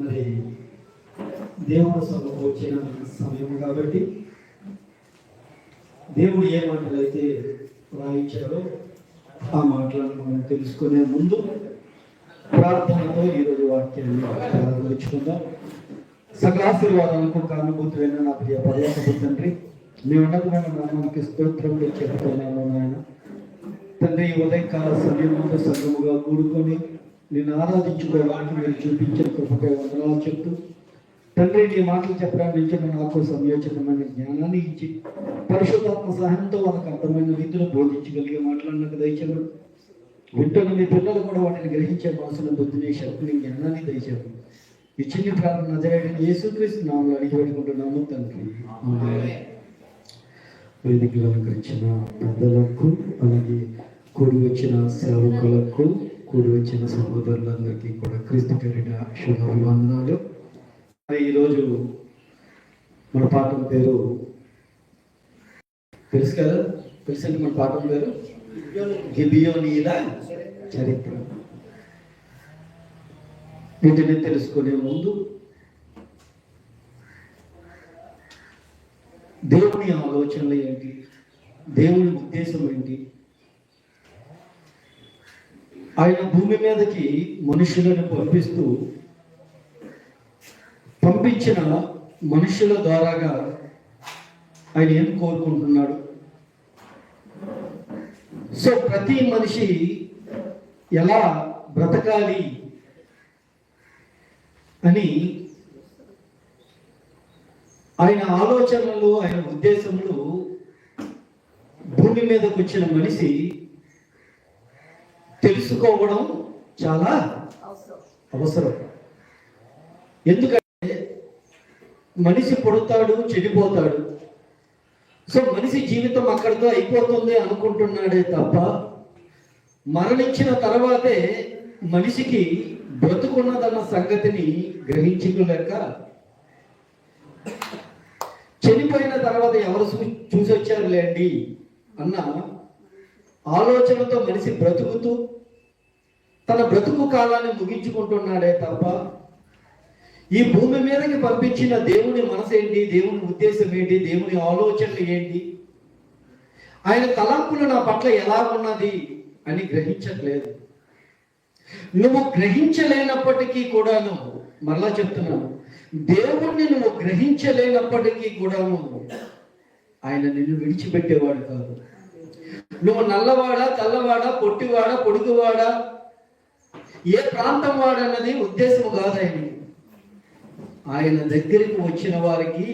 మరి దేవుడు సభకు వచ్చిన సమయం కాబట్టి దేవుడు ఏ మాటలు అయితే రాయించారో ఆ మాటలను మనం తెలుసుకునే ముందు ప్రార్థనతో ఈరోజు వాక్యాన్ని ప్రారంభించుకుందాం. సకలాశీర్వాదాలకు కారణభూతులైన నా ప్రియ పర్యాటక తండ్రి, మీ ఉన్నతమైన నామానికి స్తోత్రములు చెప్తున్నాను నాయన. తండ్రి, ఈ ఉదయకాల సమయంలో సంఘముగా కూడుకొని నేను ఆరాధించుకోవడానికి మీరు చూపించిన కృపకై వందనాలు చెప్తూ, తండ్రి నీ మాటలు చెప్పడానికి నుంచి నాకు సంయోచితమైన జ్ఞానాన్ని ఇచ్చి పరిశుద్ధాత్మ సహాయంతో వాళ్ళకి అర్థమైన రీతిలో బోధించగలిగే మాటలన్నకు దయచేయడం, వింటున్న మీ పిల్లలు కూడా వాటిని గ్రహించే మనసును బుద్ధిని శక్తిని జ్ఞానాన్ని దయచేయడం ఈ చిన్న ప్రార్థన నజరేయుడైన యేసుక్రీస్తు నామములో అడిగి పెట్టుకుంటున్నాము తండ్రి. వేదికలు అలంకరించిన పెద్దలకు, అలాగే కూడి వచ్చిన సేవకులకు, కూడి వచ్చిన సహోదరులందరికీ కూడా క్రీస్తు పేరిట శుభాభివందనాలు. ఈరోజు మన పాఠం పేరు తెలుసు కదా, తెలుసండి మన పాఠం పేరు గిబియోనీయుల చరిత్ర. వీటిని తెలుసుకునే ముందు దేవుని ఆలోచనలు ఏంటి, దేవుని ఉద్దేశం ఏంటి, ఆయన భూమి మీదకి మనుషులను పంపించిన మనుషుల ద్వారాగా ఆయన ఏం కోరుకుంటున్నాడు. సో ప్రతి మనిషి ఎలా బ్రతకాలి అని ఆయన ఆలోచనలు, ఆయన ఉద్దేశములు భూమి మీదకి వచ్చిన మనిషి తెలుసుకోవడం చాలా అవసరం. ఎందుకంటే మనిషి పుడతాడు, చెడిపోతాడు. సో మనిషి జీవితం అక్కడితో అయిపోతుంది అనుకుంటున్నాడే తప్ప మరణించిన తర్వాతే మనిషికి బ్రతుకున్నదన్న సంగతిని గ్రహించుకోలేక, చనిపోయిన తర్వాత ఎవరు చూసి వచ్చారులేండి అన్న ఆలోచనతో మనిషి బ్రతుకుతూ తన బ్రతుకు కాలాన్ని ముగించుకుంటున్నాడే తప్ప ఈ భూమి మీదకి పంపించిన దేవుని మనసు ఏంటి, దేవుని ఉద్దేశం ఏంటి, దేవుని ఆలోచనలు ఏంటి, ఆయన తలంపులు నా పట్ల ఎలా ఉన్నది అని గ్రహించట్లేదు. నువ్వు గ్రహించలేనప్పటికీ కూడాను, మరలా చెప్తున్నాను, దేవుణ్ణి నువ్వు గ్రహించలేనప్పటికీ కూడాను ఆయన నిన్ను విడిచిపెట్టేవాడు కాదు. నువ్వు నల్లవాడా, తెల్లవాడా, పొట్టివాడా, పొడుగువాడా, ఏ ప్రాంతం వాడన్నది ఉద్దేశం కాదు. ఆయన దగ్గరికి వచ్చిన వారికి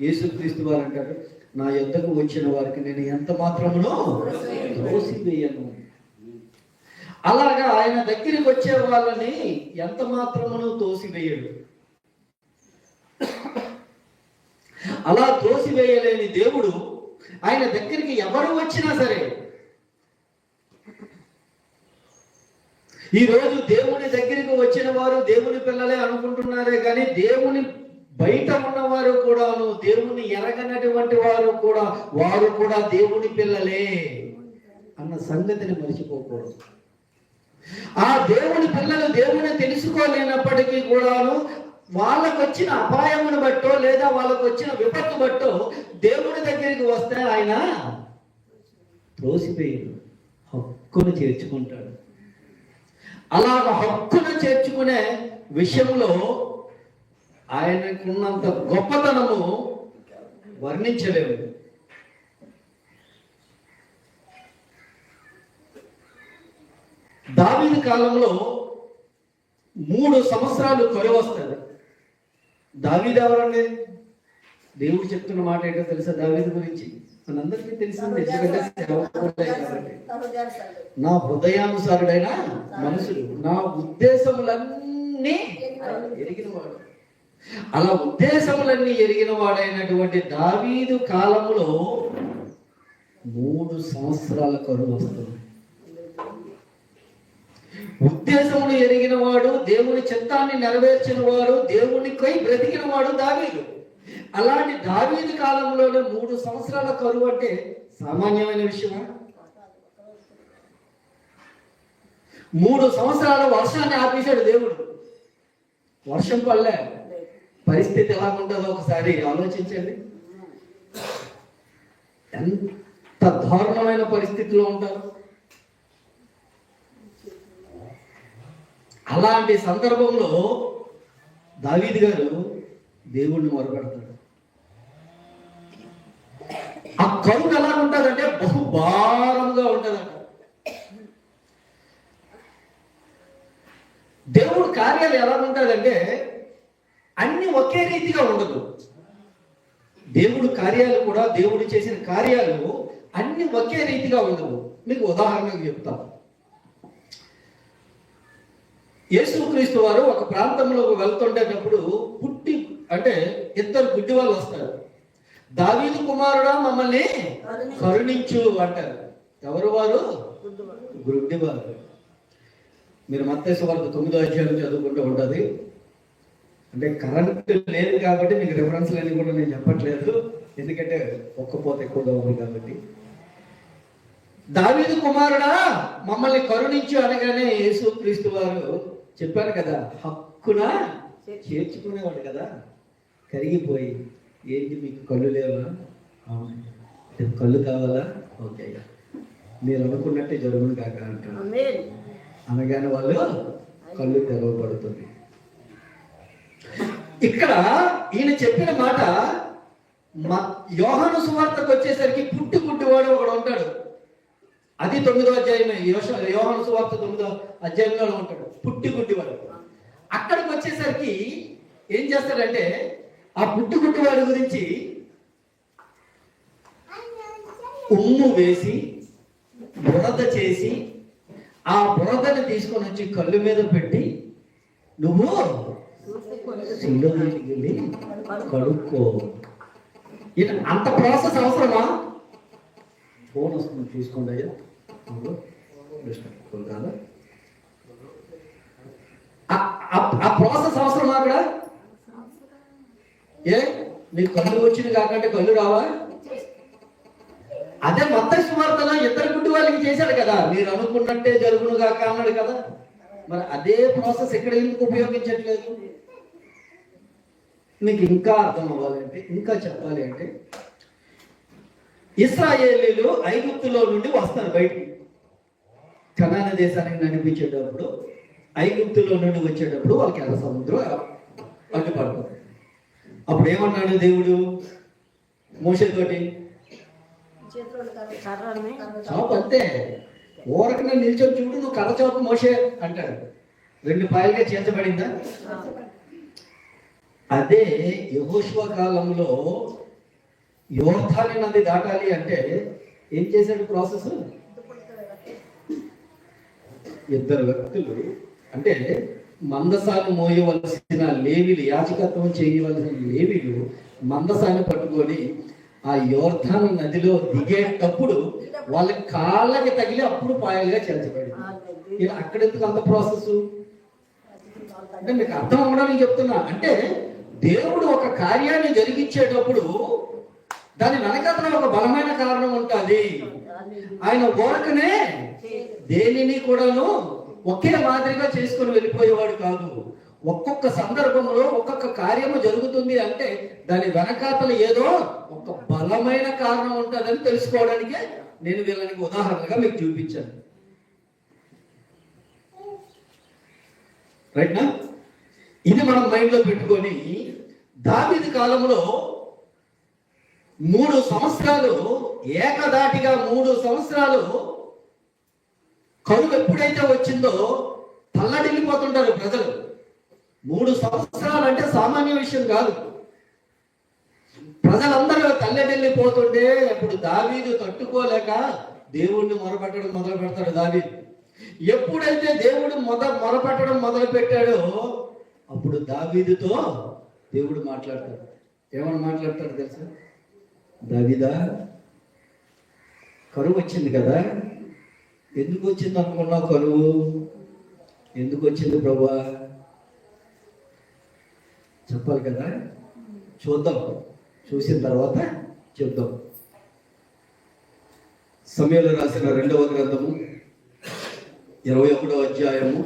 యేసుక్రీస్తు వారు అంటారు, నా యొద్దకు వచ్చిన వారికి నేను ఎంత మాత్రమునో త్రోసివేయను. అలాగా ఆయన దగ్గరికి వచ్చే వాళ్ళని ఎంత మాత్రమునో తోసివేయడు. అలా తోసివేయలేని దేవుడు ఆయన దగ్గరికి ఎవరు వచ్చినా సరే, ఈరోజు దేవుని దగ్గరికి వచ్చిన వారు దేవుని పిల్లలే అనుకుంటున్నారే కానీ దేవుని బయట ఉన్నవారు కూడాను, దేవుని ఎరగనటువంటి వారు కూడా, వారు కూడా దేవుని పిల్లలే అన్న సంగతిని మర్చిపోకూడదు. ఆ దేవుని పిల్లలు దేవుని తెలుసుకోలేనప్పటికీ కూడాను వాళ్ళకు వచ్చిన అపాయమును బట్టో లేదా వాళ్ళకు వచ్చిన విపత్తు బట్టో దేవుని దగ్గరికి వస్తే ఆయన త్రోసిపోయి హక్కును చేర్చుకుంటాడు. అలాగ హక్కును చేర్చుకునే విషయంలో ఆయనకున్నంత గొప్పతనము వర్ణించలేము. దావీదు కాలంలో 3 సంవత్సరాలు కరువు వస్తుంది. దావీదు ఎవరండి? దేవుడు చెప్తున్న మాట ఏంటో తెలుసా దావీదు గురించి? మనందరికీ తెలిసింది, ఎందుకంటే నా హృదయానుసారుడైన మనుషులు, నా ఉద్దేశములన్నీ ఎరిగినవాడు. అలా ఉద్దేశములన్నీ ఎరిగిన వాడైనటువంటి దావీదు కాలంలో 3 సంవత్సరాల కరువు వస్తుంది. ఉద్దేశమును ఎరిగిన వాడు, దేవుని చిత్తాన్ని నెరవేర్చిన వాడు, దేవునికై బ్రతికిన వాడు దావీదు. అలాంటి దావీదు కాలంలోనే 3 సంవత్సరాల కరువు అంటే సామాన్యమైన విషయమా? 3 సంవత్సరాల వర్షాన్ని ఆపేశాడు దేవుడు. వర్షం పడలే. పరిస్థితి ఎలా ఉంటుందో ఒకసారి ఆలోచించండి. ఎంత దారుణమైన పరిస్థితిలో ఉంటారు. అలాంటి సందర్భంలో దావీదు గారు దేవుణ్ణి మొరపెడతాడు. ఆ కరువు ఎలా ఉంటుందంటే బహుభారంగా ఉంటుందంట. దేవుడు కార్యాలు ఎలా ఉంటుందంటే అన్ని ఒకే రీతిగా ఉండదు. దేవుడు కార్యాలు కూడా, దేవుడు చేసిన కార్యాలు అన్ని ఒకే రీతిగా ఉండవు. మీకు ఉదాహరణకు చెప్తాను. యేసుక్రీస్తు వారు ఒక ప్రాంతంలోకి వెళ్తుండేటప్పుడు అంటే 2 గుడ్డి వాళ్ళు వస్తారు. దావీదు కుమారుడా మమ్మల్ని కరుణించు అంటారు. ఎవరు వారు? గుడ్డి వారు. మీరు మత్తయి సువార్త 9వ అధ్యాయం చదువుకుంటూ ఉంటుంది. అంటే కరెంట్ లేదు కాబట్టి మీకు రిఫరెన్స్లు అన్ని కూడా నేను చెప్పట్లేదు, ఎందుకంటే ఒక్కపోతే ఎక్కువగా ఉంది కాబట్టి. దావీదు కుమారుడా మమ్మల్ని కరుణించు అనగానే యేసుక్రీస్తు వారు చెప్పారు కదా, హక్కున చేర్చుకునేవాడు కదా. కరిగిపోయి, ఏంటి మీకు కళ్ళు లేవా? కళ్ళు కావాలా? ఓకే, మీరు అనుకున్నట్టే జరుగును కాక అంటారు. అనగానే వాళ్ళు కళ్ళు తెరవబడుతుంది. ఇక్కడ ఈయన చెప్పిన మాట యోహాను సువార్తకు వచ్చేసరికి పుట్టుగుడ్డివాడు ఒకడు ఉంటాడు. అది 9వ అధ్యాయమే. యోహాను సువార్త 9వ అధ్యాయంలో ఉంటాడు పుట్టుగుడ్డివాడు. అక్కడికి వచ్చేసరికి ఏం చేస్తాడంటే ఆ పుట్టుగుడ్డివాడి గురించి ఉమ్ము వేసి బురద చేసి ఆ బురదని తీసుకొని వచ్చి కళ్ళు మీద పెట్టి నువ్వు సిలువకి వెళ్ళి కడుక్కో. అంత ప్రాసెస్ అవసరమా? ఫోన్ వస్తుంది, తీసుకోండి అయ్యా. కాదా ఆ ప్రాసెస్ అవసరమా? అక్కడ నీకు కళ్ళు వచ్చింది కాకంటే కళ్ళు రావా? అదే మత్తయి సువార్తలో 2 గుడ్డి వాళ్ళకి చేశాడు కదా, మీరు అనుకున్నట్టే జరుగును కాక అన్నాడు కదా. మరి అదే ప్రాసెస్ ఇక్కడ ఎందుకు ఉపయోగించట్లేదు? మీకు ఇంకా అర్థం అవ్వాలంటే, ఇంకా చెప్పాలి అంటే, ఇశ్రాయేలీలు ఐగుప్తులో నుండి వస్తారు బయటికి. కనాన దేశానికి నడిపించేటప్పుడు, ఐగుప్తులో నుండి వచ్చేటప్పుడు వాళ్ళకి ఎర్ర సముద్రం అడ్డుపడుతుంది. అప్పుడు ఏమన్నాడు దేవుడు మోషేతోటి? చాపు అంతే, ఊరకనే నిల్చొని చూడు, నువ్వు కర్ర చాపు మోషే అంటాడు. 2 పాయలుగా చేర్చబడిందా? అదే యెహోషువ కాలంలో యోర్దాను నది దాటాలి అంటే ఏం చేశాడు ప్రాసెస్? 2 వ్యక్తులు, అంటే మందసాన్ని మోయవలసిన లేవీలు, యాజకత్వం చేయవలసిన లేవీలు మందసాన్ని పట్టుకొని ఆ యోర్దాను నదిలో దిగేటప్పుడు వాళ్ళ కాళ్ళకి తగిలి అప్పుడు పాయలుగా చేర్చబడింది. అక్కడ ఎందుకు అంత ప్రాసెస్ అంటే మీకు అర్థం అవ్వడానికి చెప్తున్నా. అంటే దేవుడు ఒక కార్యాన్ని జరిగించేటప్పుడు దాని వెనకాతల ఒక బలమైన కారణం ఉంటుంది. ఆయన ఊరకనే దేనిని కూడాను ఒకే మాదిరిగా చేసుకుని వెళ్ళిపోయేవాడు కాదు. ఒక్కొక్క సందర్భంలో ఒక్కొక్క కార్యము జరుగుతుంది అంటే దాని వెనకాతల ఏదో ఒక బలమైన కారణం ఉంటుందని తెలుసుకోవడానికి నేను వీళ్ళకి ఉదాహరణగా మీకు చూపించాను. రైట్ నా? ఇది మనం మైండ్ లో పెట్టుకొని దావీదు కాలంలో 3 సంవత్సరాలు ఏకదాటిగా 3 సంవత్సరాలు కరువు ఎప్పుడైతే వచ్చిందో తల్లడిల్లిపోతుంటారు ప్రజలు. 3 సంవత్సరాలు అంటే సామాన్య విషయం కాదు. ప్రజలందరూ తల్లడిల్లిపోతుంటే అప్పుడు దావీదు తట్టుకోలేక దేవుణ్ణి మొరపెట్టడం మొదలు పెడతాడు. దావీదు ఎప్పుడైతే దేవుడు మొరపెట్టడం మొదలు పెట్టాడో అప్పుడు దావీదుతో దేవుడు మాట్లాడతాడు. ఏమని మాట్లాడతాడు తెలుసా? దావీదా, కరువు వచ్చింది కదా, ఎందుకు వచ్చింది అనుకున్నావు? కరువు ఎందుకు వచ్చింది ప్రభువా? చెప్పాలి కదా. చూద్దాం, చూసిన తర్వాత చెప్దాం. సమూయేలు రాసిన 2వ గ్రంథము 21వ అధ్యాయము.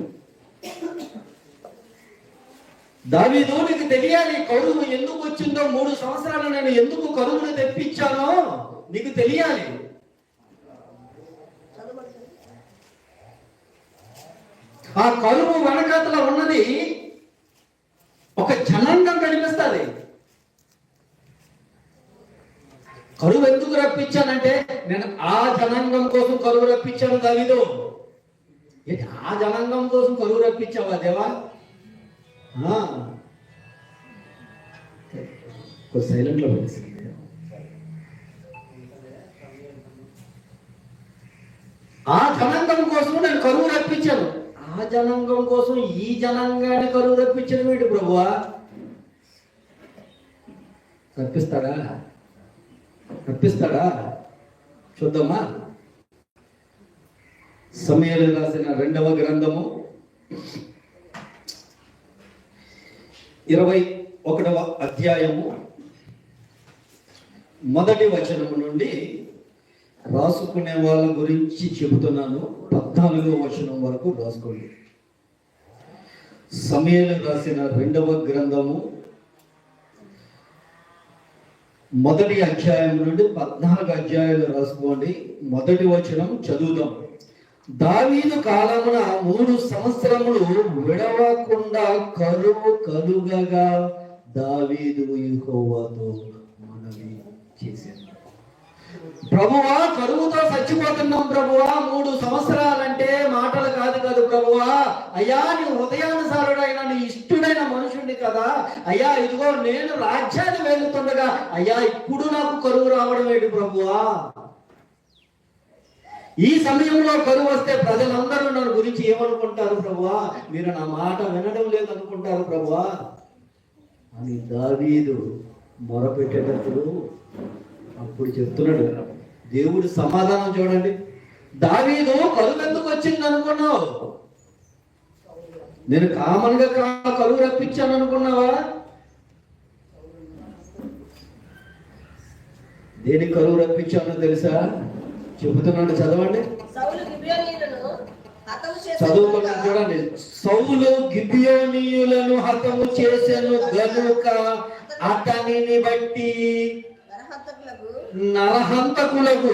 దావీదు, నీకు తెలియాలి కరువు ఎందుకు వచ్చిందో, 3 సంవత్సరాలు నేను ఎందుకు కరువును తెప్పించానో నీకు తెలియాలి. ఆ కరువు వెనకాతల ఉన్నది ఒక జనాంగం కనిపిస్తుంది. కరువు ఎందుకు రప్పించానంటే, నేను ఆ జనాంగం కోసం కరువు రప్పించాను. దావీదు, ఆ జనాంగం కోసం కరువు రప్పించావా దేవా? సైలెంట్ లో పెట్టేసింది. ఆ జనాంగం కోసం నేను కరువు రప్పించాను. ఆ జనాంగం కోసం ఈ జనాంగాన్ని కరువు రప్పించడం ఏంటి ప్రభువా? రప్పిస్తాడా? చూద్దామా. సమూయేలు రాసిన 2వ గ్రంథము 21వ అధ్యాయము 1వ వచనము నుండి రాసుకునే వాళ్ళ గురించి చెబుతున్నాను. 14వ వచనం వరకు రాసుకోండి. సమూయేలు రాసిన 2వ గ్రంథము 1వ అధ్యాయం నుండి 14 అధ్యాయాలు రాసుకోండి. 1వ వచనం చదువుదాం. దావీదు కాలమున 3 సంవత్సరములు విడవకుండా కరువు కలుగగా దావీదు యెహోవాతో మనవి చేశాడు. ప్రభువా, కరువుతో చచ్చిపోతున్నాం ప్రభువా. 3 సంవత్సరాలంటే మాటలు కాదు ప్రభువా. అయ్యా, నీ హృదయానుసారుడైన నీ ఇష్టుడైన మనుషుడిని కదా అయ్యా. ఇదిగో నేను రాజ్యాన్ని వెళ్తుండగా అయ్యా ఇప్పుడు నాకు కరువు రావడం ఏంటి ప్రభువా? ఈ సమయంలో కరువు వస్తే ప్రజలందరూ నన్ను గురించి ఏమనుకుంటారు ప్రభువా? మీరు నా మాట వినడం లేదు అనుకుంటారు ప్రభువా అని దావీదు మొరపెట్టేటప్పుడు అప్పుడు చెప్తున్నాడు. దేవుడు సమాధానం చూడండి. దావీదు, కరువు ఎందుకు వచ్చింది అనుకున్నావు? నేను కామన్ గా కరువు రప్పించాను అనుకున్నావా? దేనికి కరువు రప్పించానో తెలుసా? చెబుతున్నాడు, చదవండి. చదువుకున్నాను చూడండి. సౌలు గిబియోనీయులను హతము చేసెను గనుక అతనిని బట్టి నరహంతకులకు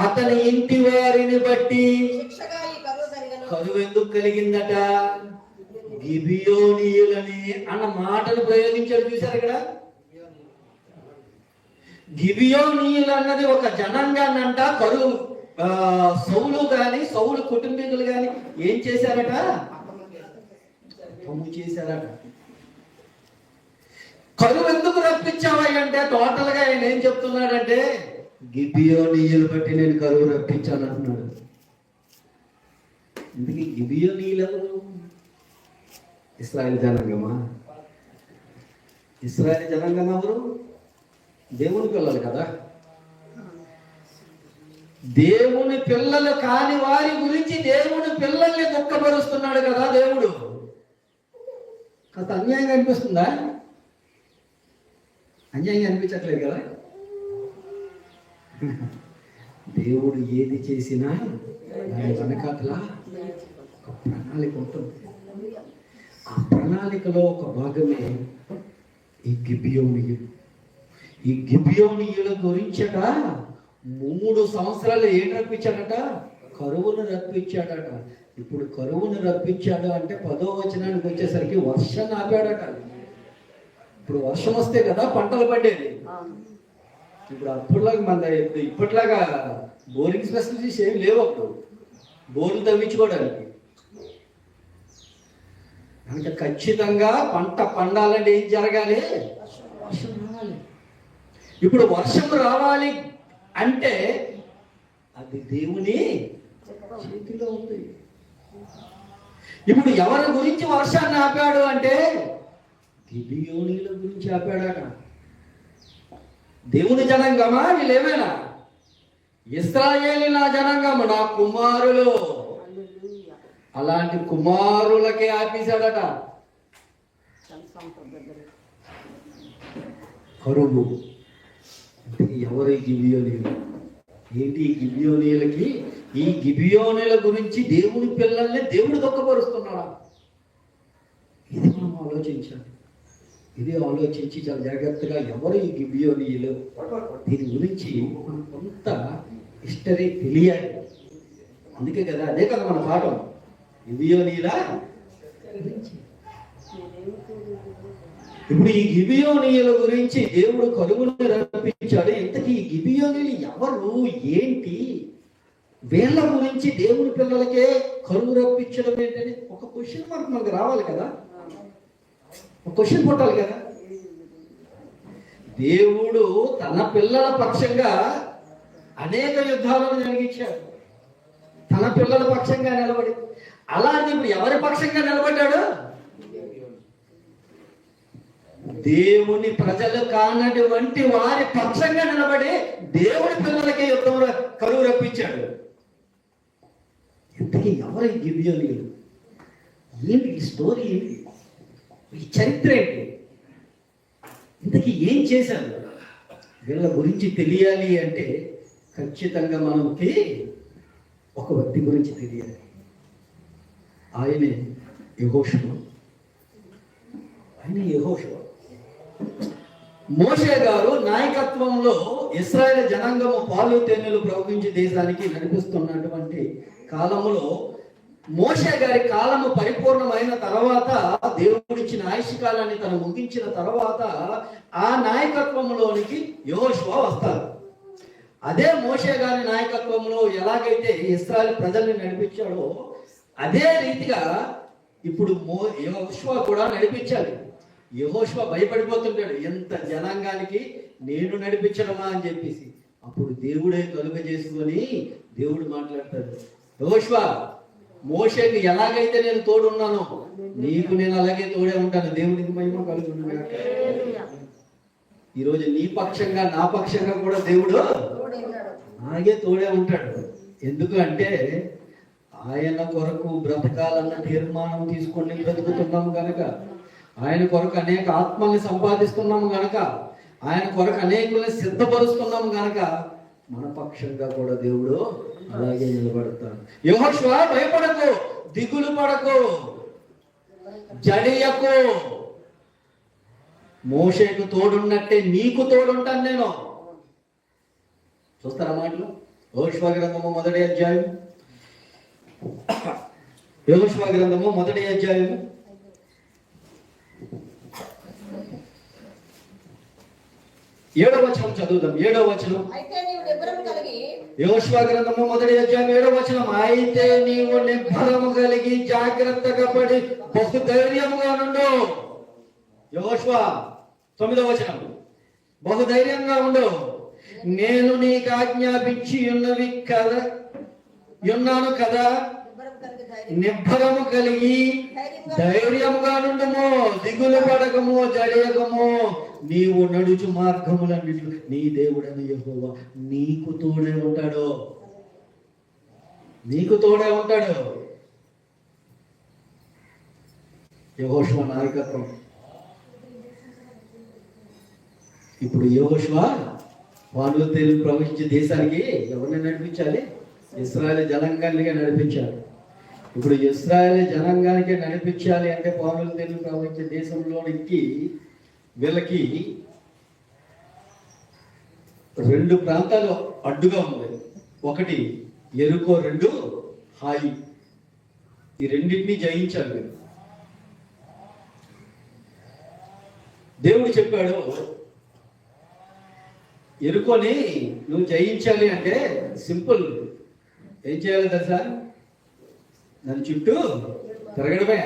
అతని ఇంటి వారిని బట్టి కరువు ఎందుకు కలిగిందట? గిబియోనీయులని అన్న మాటను ప్రయోగించాడు. చూశారు ఇక్కడ? గిబియోనీయులు అన్నది ఒక జనాంగాన్ని అంట. కరువు సౌలు కుటుంబీకులు గాని ఏం చేశారట? పమ్ము చేశారట. కరువు ఎందుకు రప్పించావా అంటే టోటల్ గా ఆయన ఏం చెప్తున్నాడంటే, గిబియోనీయులు బట్టి నేను కరువు రప్పించాను అంటున్నాడు. ఎందుకు గిబియోనీయులు ఎవరు? ఇశ్రాయేలు జనాంగమా? ఇశ్రాయేలు జనాంగం ఎవరు? దేవుని పిల్లలు కదా. దేవుని పిల్లలు కాని వారి గురించి దేవుని పిల్లల్ని దుఃఖపరుస్తున్నాడు కదా దేవుడు. కాస్త అన్యాయంగా అనిపిస్తుందా? అన్యాయంగా అనిపించట్లేదు కదా. దేవుడు ఏది చేసినా దాని వెనకాతల ఒక ప్రణాళిక ఉంటుంది. ఆ ప్రణాళికలో ఒక భాగమే ఈ గిబియోనీయులు. ఈ గిబియోనీయుల గురించట 3 సంవత్సరాలు ఏం రప్పించాడట? కరువును రప్పించాడట. ఇప్పుడు కరువును రప్పించాడు అంటే 10వ వచనానికి వచ్చేసరికి వర్షాన్ని ఆపాడట. ఇప్పుడు వర్షం వస్తే కదా పంటలు పడేది. ఇప్పుడు అప్పటిలాగా ఇప్పటిలాగా బోరింగ్ ఫెసిలిటీస్ ఏమి లేవు. అప్పుడు బోర్లు తవ్వించుకోవడానికి కనుక ఖచ్చితంగా పంట పండాలంటే ఏం జరగాలి? వర్షం రావాలి. ఇప్పుడు వర్షం రావాలి అంటే అది దేవుని చేతిలో ఉంది. ఇప్పుడు ఎవరి గురించి వర్షాన్ని ఆపాడు అంటే గిబియోనీల గురించి ఆపాడట. దేవుని జనాంగమా వీళ్ళేమైనా? ఇశ్రాయేలు నా జనాంగము, నా కుమారులు. అలాంటి కుమారులకే ఆపేశాడట. కరువు. అంటే ఎవరి గిబియోనీయులు? ఏంటి ఈ గిబియోనీయులకి? ఈ గిబియోనీల గురించి దేవుని పిల్లల్ని దేవుడు దుఃఖపరుస్తున్నాడా? ఇది మనం ఆలోచించాలి. ఇది ఆలోచించి చాలా జాగ్రత్తగా ఎవరు ఈ గిబియోనీయులు, దీని గురించి మనం కొంత హిస్టరీ తెలియాలి. అందుకే కదా, అదే కదా మన పాఠం, గిబియోనీల గురించి. ఇప్పుడు ఈ గిబియోనీయుల గురించి దేవుడు కరువును రప్పించాడు. ఇంతకీ ఈ గిబియోనీయులు ఎవరు, ఏంటి, వీళ్ళ గురించి దేవుని పిల్లలకే కరువు రప్పించడం ఏంటని ఒక క్వశ్చన్ మార్క్ మనకు రావాలి కదా, ఒక క్వశ్చన్ పుట్టాలి కదా. దేవుడు తన పిల్లల పక్షంగా అనేక యుద్ధాలను జరిగించాడు, తన పిల్లల పక్షంగా నిలబడి. అలాంటి ఇప్పుడు ఎవరి పక్షంగా నిలబడ్డాడు? దేవుని ప్రజలు కానటువంటి వారి పక్షంగా నిలబడి దేవుడి పిల్లలకి యుద్ధంలో కరువు రప్పించాడు. ఇంతకీ ఎవరు ఈ గిబియోనీయులు? ఏంటి ఈ స్టోరీ, ఏంటి ఈ చరిత్ర ఏంటి? ఇంతకీ ఏం చేశారు? వీళ్ళ గురించి తెలియాలి అంటే ఖచ్చితంగా మనకి ఒక వ్యక్తి గురించి తెలియాలి. ఆయనే యెహోషువ. మోషే గారు నాయకత్వంలో ఇశ్రాయేలు జనాంగము పాలు తేనెలు ప్రవహించి దేశానికి నడిపిస్తున్నటువంటి కాలంలో మోషే గారి కాలము పరిపూర్ణమైన తర్వాత, దేవుడిచ్చిన ఆయుష్కాలాన్ని తను ముగించిన తర్వాత ఆ నాయకత్వంలోనికి యెహోషువ వస్తారు. అదే మోషే గారి నాయకత్వంలో ఎలాగైతే ఇశ్రాయేలు ప్రజల్ని నడిపించాడో అదే రీతిగా ఇప్పుడు యెహోషువ కూడా నడిపించాలి. యెహోషువ భయపడిపోతుంటాడు, ఎంత జనాంగానికి నేను నడిపించడమా అని చెప్పేసి. అప్పుడు దేవుడే కలుగ చేసుకొని దేవుడు మాట్లాడతాడు, యెహోషువ, మోషేకి ఎలాగైతే నేను తోడున్నానో నీకు నేను అలాగే తోడే ఉంటాను. దేవునికి మహిమ కలుగును. ఈరోజు నీ పక్షంగా నా పక్షంగా కూడా దేవుడు అలాగే తోడే ఉంటాడు. ఎందుకు అంటే ఆయన కొరకు బ్రతకాలన్న తీర్మానం తీసుకొని బ్రతుకుతున్నాము కనుక, ఆయన కొరకు అనేక ఆత్మల్ని సంపాదిస్తున్నాము గనక, ఆయన కొరకు అనేకుల్ని సిద్ధపరుస్తున్నాము గనక మన పక్షంగా కూడా దేవుడు అలాగే నిలబడతాడు. యెహోషువ, భయపడకు, దిగులు పడకు, జడియకు. మోషేకు తోడున్నట్టే నీకు తోడుంటాను నేను. చూస్తారా మాటలు? యెహోషువ గ్రంథము 1వ అధ్యాయం, యెహోషువ గ్రంథము 1వ అధ్యాయం 7వ వచనం చదువుదాం. 7వ వచనం, యెహోషువ గ్రంథము 1వ అధ్యాయం 7వ వచనం. అయితే నీవు నిబ్బరము కలిగి జాగ్రత్తగా పడి బహుధైర్యముగా నుండు. యెహోషువ 9వ వచనం, బహుధైర్యంగా ఉండు. నేను నీకు ఆజ్ఞాపించి ఉన్నాను కదా, నిబ్బరము కలిగి ధైర్యముగా నుండుము, దిగులు పడకము, జడియకము. నీవు నడుచు మార్గములన్నిటిలో నీ దేవుడైన యెహోవా నీకు తోడే ఉంటాడు, నీకు తోడే ఉంటాడు. యెహోషువ నాయకత్వం. ఇప్పుడు యెహోషువ పాలు తేనెలు ప్రవహించే దేశానికి ఎవరిని నడిపించాలి? ఇశ్రాయేలు జనాంగానికి నడిపించాలి. ఇప్పుడు ఇశ్రాయేలు జనాంగానికి నడిపించాలి అంటే పాలు తేనెలు ప్రవహించే దేశంలోనికి వీళ్ళకి 2 ప్రాంతాలు అడ్డుగా ఉన్నాయి. ఒకటి యెరికో, 2 హాయి. ఈ రెండింటినీ జయించాలి మీరు. దేవుడు చెప్పాడు, యెరికోని నువ్వు జయించాలి అంటే సింపుల్. ఏం చేయాలి తెలుసా? దాని చుట్టూ తిరగడమే,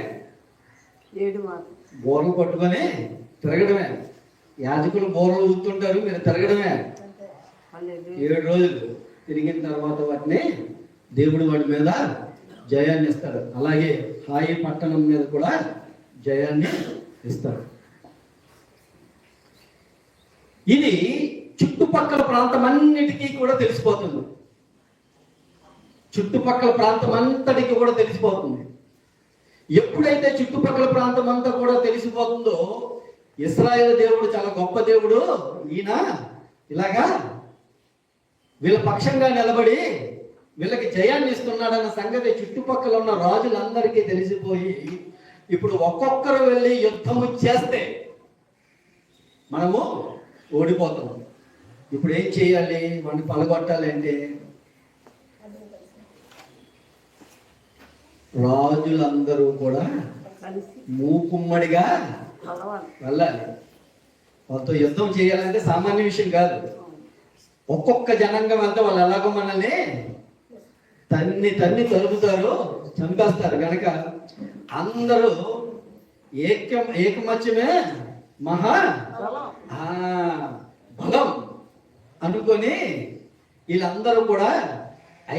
బోర్లు పట్టుకొని తిరగడమే. యాజకులు బోర్లు ఊతుంటారు, మీరు తిరగడమే. 7 రోజులు తిరిగిన తర్వాత వాటిని దేవుడు వాటి మీద జయాన్ని ఇస్తాడు. అలాగే హాయి పట్టణం మీద కూడా జయాన్ని ఇస్తాడు. ఇది చుట్టుపక్కల ప్రాంతం అన్నిటికీ కూడా తెలిసిపోతుంది. చుట్టుపక్కల ప్రాంతం అంతటికి కూడా తెలిసిపోతుంది. ఎప్పుడైతే చుట్టుపక్కల ప్రాంతం అంతా కూడా తెలిసిపోతుందో ఇశ్రాయేలు దేవుడు చాలా గొప్ప దేవుడు, ఈయన ఇలాగా వీళ్ళ పక్షంగా నిలబడి వీళ్ళకి జయాన్ని ఇస్తున్నాడన్న సంగతి చుట్టుపక్కల ఉన్న రాజులందరికీ తెలిసిపోయి ఇప్పుడు ఒక్కొక్కరు వెళ్ళి యుద్ధము చేస్తే మనము ఓడిపోతాం. ఇప్పుడు ఏం చేయాలి? వాడిని పలగొట్టాలి అంటే రాజులందరూ కూడా మూకుమ్మడిగా వెళ్ళాలి. వాళ్ళతో యుద్ధం చేయాలంటే సామాన్య విషయం కాదు. ఒక్కొక్క జనాంగం అంతా వాళ్ళు ఎలాగో మనల్ని తన్ని తరుపుతారు, చంపేస్తారు. కనుక అందరూ ఏకమత్యమే మహా బలం అనుకొని వీళ్ళందరూ కూడా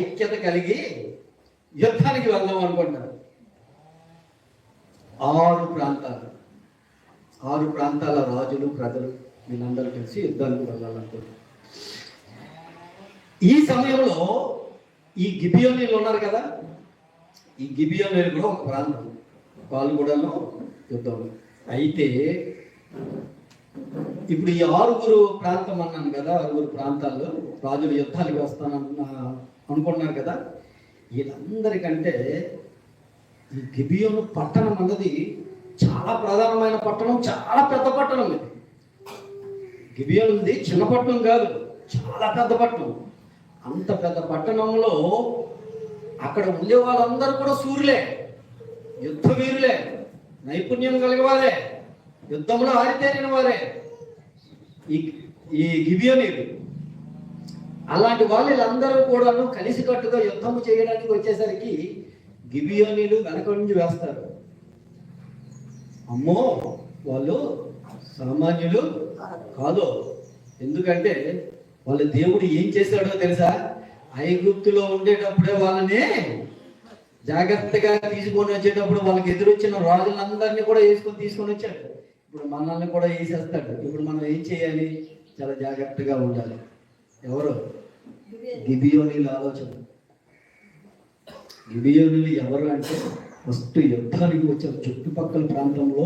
ఐక్యత కలిగి యుద్ధానికి వెళ్దాం అనుకుంటారు. 6 ప్రాంతాల రాజులు, ప్రజలు వీళ్ళందరూ కలిసి యుద్ధానికి వెళ్ళాలనుకుంటారు. ఈ సమయంలో ఈ గిబియోనీలు ఉన్నారు కదా, ఈ గిబియోనీలు కూడా ఒక ప్రాంతం, వాళ్ళు కూడాను యుద్ధం. అయితే ఇప్పుడు ఈ 6 ప్రాంతం అన్నాను కదా, 6 ప్రాంతాల్లో రాజులు యుద్ధానికి అనుకున్నారు కదా. వీళ్ళందరికంటే ఈ గిబియోను పట్టణం అన్నది చాలా ప్రధానమైన పట్టణం, చాలా పెద్ద పట్టణం. ఇది గిబియోను ఉంది, చిన్న పట్టణం కాదు, చాలా పెద్ద పట్టణం. అంత పెద్ద పట్టణంలో అక్కడ ఉండే వాళ్ళందరూ కూడా సూర్యులే, యుద్ధ వీరులే, నైపుణ్యం కలిగేవారే, యుద్ధంలో ఆరితేరిన వారే ఈ గిబియోనీలు. అలాంటి వీళ్ళందరూ కూడాను కలిసికట్టుగా యుద్ధం చేయడానికి వచ్చేసరికి గిబియోనీలు వెనక నుంచి వేస్తారు. అమ్మో, వాళ్ళు సామాన్యులు కాదు. ఎందుకంటే వాళ్ళ దేవుడు ఏం చేశాడో తెలుసా? ఐగుప్తులో ఉండేటప్పుడే వాళ్ళని జాగ్రత్తగా తీసుకొని వచ్చేటప్పుడు వాళ్ళకి ఎదురొచ్చిన రాజులందరినీ కూడా తీసుకొని వచ్చాడు. ఇప్పుడు మనల్ని కూడా వేసేస్తాడు. ఇప్పుడు మనం ఏం చేయాలి? చాలా జాగ్రత్తగా ఉండాలి. ఎవరు? గిబియోనీల ఆలోచన. గిబియోనీలు ఎవరు అంటే ఫస్ట్ యుద్ధానికి వచ్చారు. చుట్టుపక్కల ప్రాంతంలో,